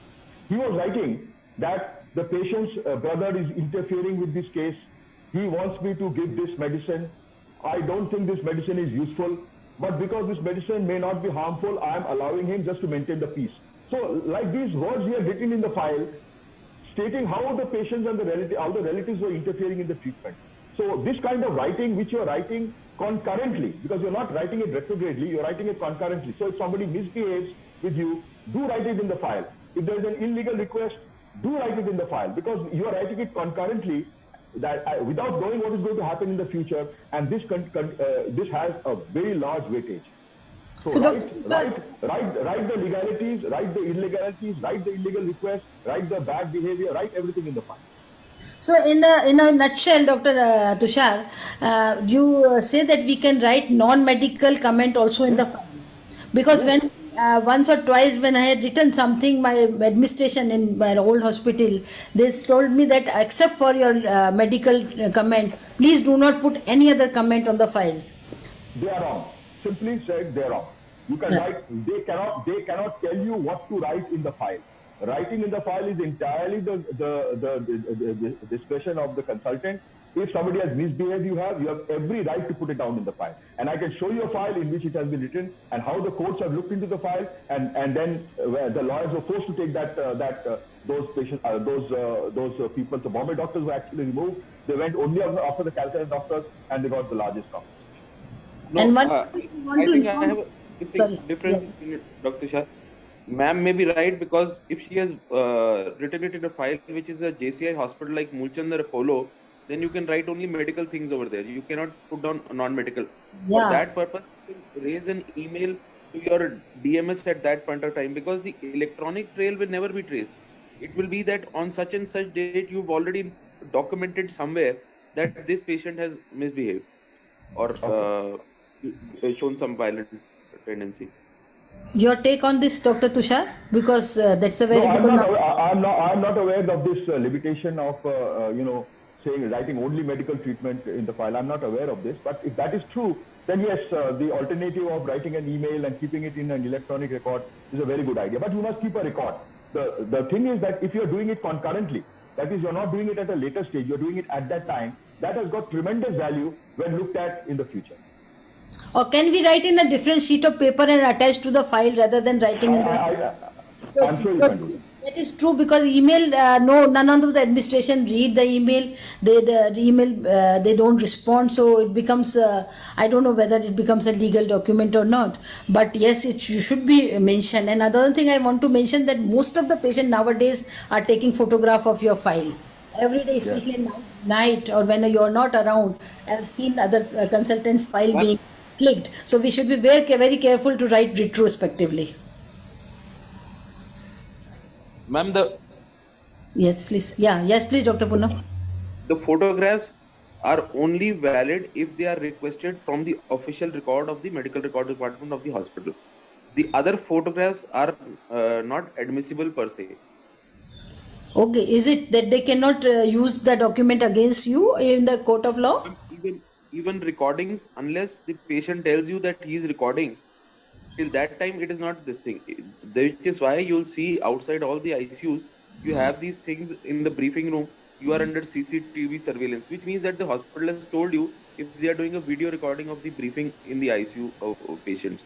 He was writing that the patient's brother is interfering with this case. He wants me to give this medicine. I don't think this medicine is useful, but because this medicine may not be harmful, I am allowing him just to maintain the peace. So like these words he had written in the file, stating how the patients and how the relatives were interfering in the treatment. So this kind of writing, which you are writing concurrently, because you're not writing it retrogradely, you're writing it concurrently. So if somebody misbehaves with you, do write it in the file. If there is an illegal request, do write it in the file, because you are writing it concurrently, that without knowing what is going to happen in the future, and this has a very large weightage. So So, write the legalities, write the illegalities, write the illegal requests, write the bad behavior, write everything in the file. So in a nutshell, Dr. Tushar, you say that we can write non-medical comment also in the file, because when once or twice when I had written something, my administration in my old hospital, they told me that except for your medical comment, please do not put any other comment on the file. They are wrong. Simply said, they are wrong. You can Yeah. write. They cannot tell you what to write in the file. Writing in the file is entirely the discretion of the consultant. If somebody has misbehaved, you have every right to put it down in the file. And I can show you a file in which it has been written and how the courts have looked into the file, and then the lawyers were forced to take those patients, those people, the Bombay doctors were actually removed. They went only after the Calcutta doctors, and they got the largest compensation. No, And one I thing you want to think I inform- have a Sorry, difference in Dr. Shah. Ma'am may be right, because if she has written it in a file which is a JCI hospital like Mulchand or Apollo, then you can write only medical things over there. You cannot put down non-medical. For Yeah. that purpose, you can raise an email to your DMS at that point of time, because the electronic trail will never be traced. It will be that on such and such date you've already documented somewhere that this patient has misbehaved or shown some violent tendency. Your take on this, Dr. Tushar, because that's a very No, because now- I'm not aware of this limitation of saying writing only medical treatment in the file. I'm not aware of this. But if that is true, then yes, the alternative of writing an email and keeping it in an electronic record is a very good idea. But you must keep a record. The thing is that if you're doing it concurrently, that is, you're not doing it at a later stage, you're doing it at that time, that has got tremendous value when looked at in the future. or can we write in a different sheet of paper and attach to the file rather than writing in the? I'm sure you can do that. That is true, because email, none of the administration read the email. They don't respond, so it becomes. I don't know whether it becomes a legal document or not. But yes, it should be mentioned. And another thing I want to mention, that most of the patients nowadays are taking photograph of your file every day, especially night or when you are not around. I've seen other consultants' file being clicked. So we should be very careful to write retrospectively. Ma'am, Yes, please. Yeah, yes, please, Dr. Punna. the photographs are only valid if they are requested from the official record of the medical record department of the hospital. The other photographs are not admissible per se. Okay, is it that they cannot use the document against you in the court of law? Even recordings, unless the patient tells you that he is recording, till that time it is not this thing. Which is why you'll see outside all the ICUs, you have these things in the briefing room. You are under CCTV surveillance, which means that the hospital has told you if they are doing a video recording of the briefing in the ICU of patients.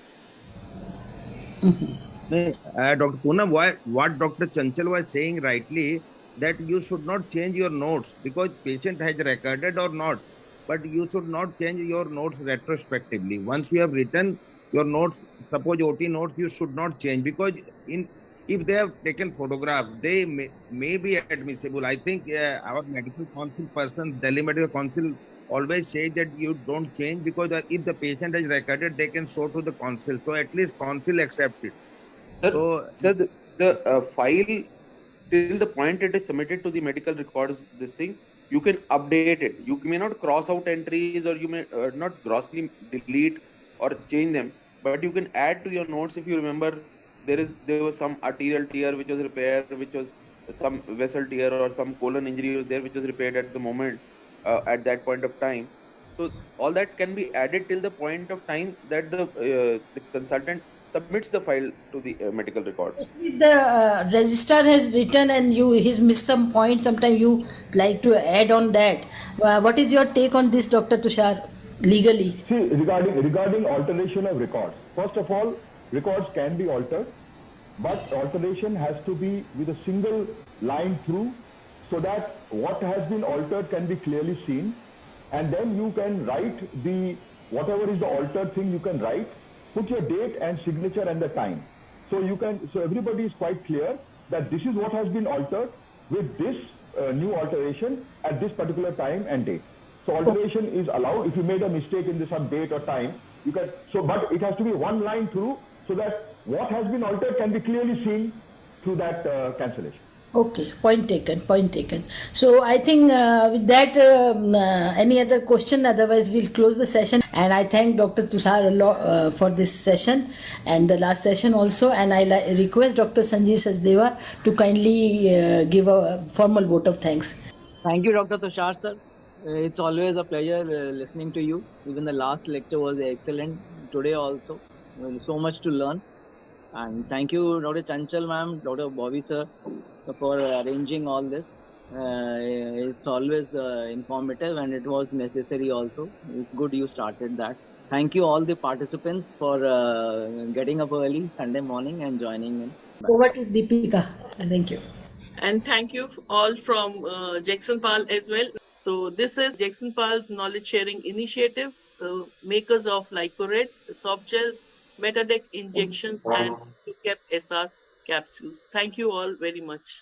Dr. Poonam, what Dr. Chanchal was saying rightly, that you should not change your notes because patient has recorded or not, but you should not change your notes retrospectively. Once you have written your notes, suppose OT notes, you should not change, because if they have taken photograph, they may be admissible. I think our medical council person, Delhi Medical Council, always say that you don't change, because if the patient has recorded, they can show to the council. So at least council accept it. Sir, the file, till the point it is submitted to the medical records, this thing, you can update it. You may not cross out entries, or you may not grossly delete or change them, but you can add to your notes. If you remember, there was some arterial tear which was repaired, which was some vessel tear or some colon injury was there which was repaired at the moment, at that point of time. So all that can be added till the point of time that the consultant submits the file to the medical record. If the registrar has written and he's missed some point, sometimes you like to add on that. What is your take on this, Dr. Tushar, legally? See, regarding alteration of records, first of all, records can be altered, but alteration has to be with a single line through, so that what has been altered can be clearly seen, and then you can write whatever is the altered thing, you can write, put your date and signature and the time. So everybody is quite clear that this is what has been altered with this new alteration at this particular time and date. So alteration is allowed. If you made a mistake in some date or time, But it has to be one line through so that what has been altered can be clearly seen through that cancellation. Okay, point taken, point taken. So I think with that, any other question? Otherwise, we'll close the session. And I thank Dr. Tushar a lot for this session and the last session also. And I request Dr. Sanjeev Sachdeva to kindly give a formal vote of thanks. Thank you, Dr. Tushar, sir. It's always a pleasure listening to you. Even the last lecture was excellent. Today also, so much to learn. And thank you, Dr. Chanchal ma'am, Dr. Bobby sir, for arranging all this. It's always informative and it was necessary also. It's good you started that. Thank you all the participants for getting up early Sunday morning and joining in. Bye. Over to Deepika. Thank you. And thank you all from Jagsonpal as well. So this is Jagsonpal's knowledge sharing initiative, makers of LycoRed, soft gels, Metadec injections and Indocap SR capsules. Thank you all very much.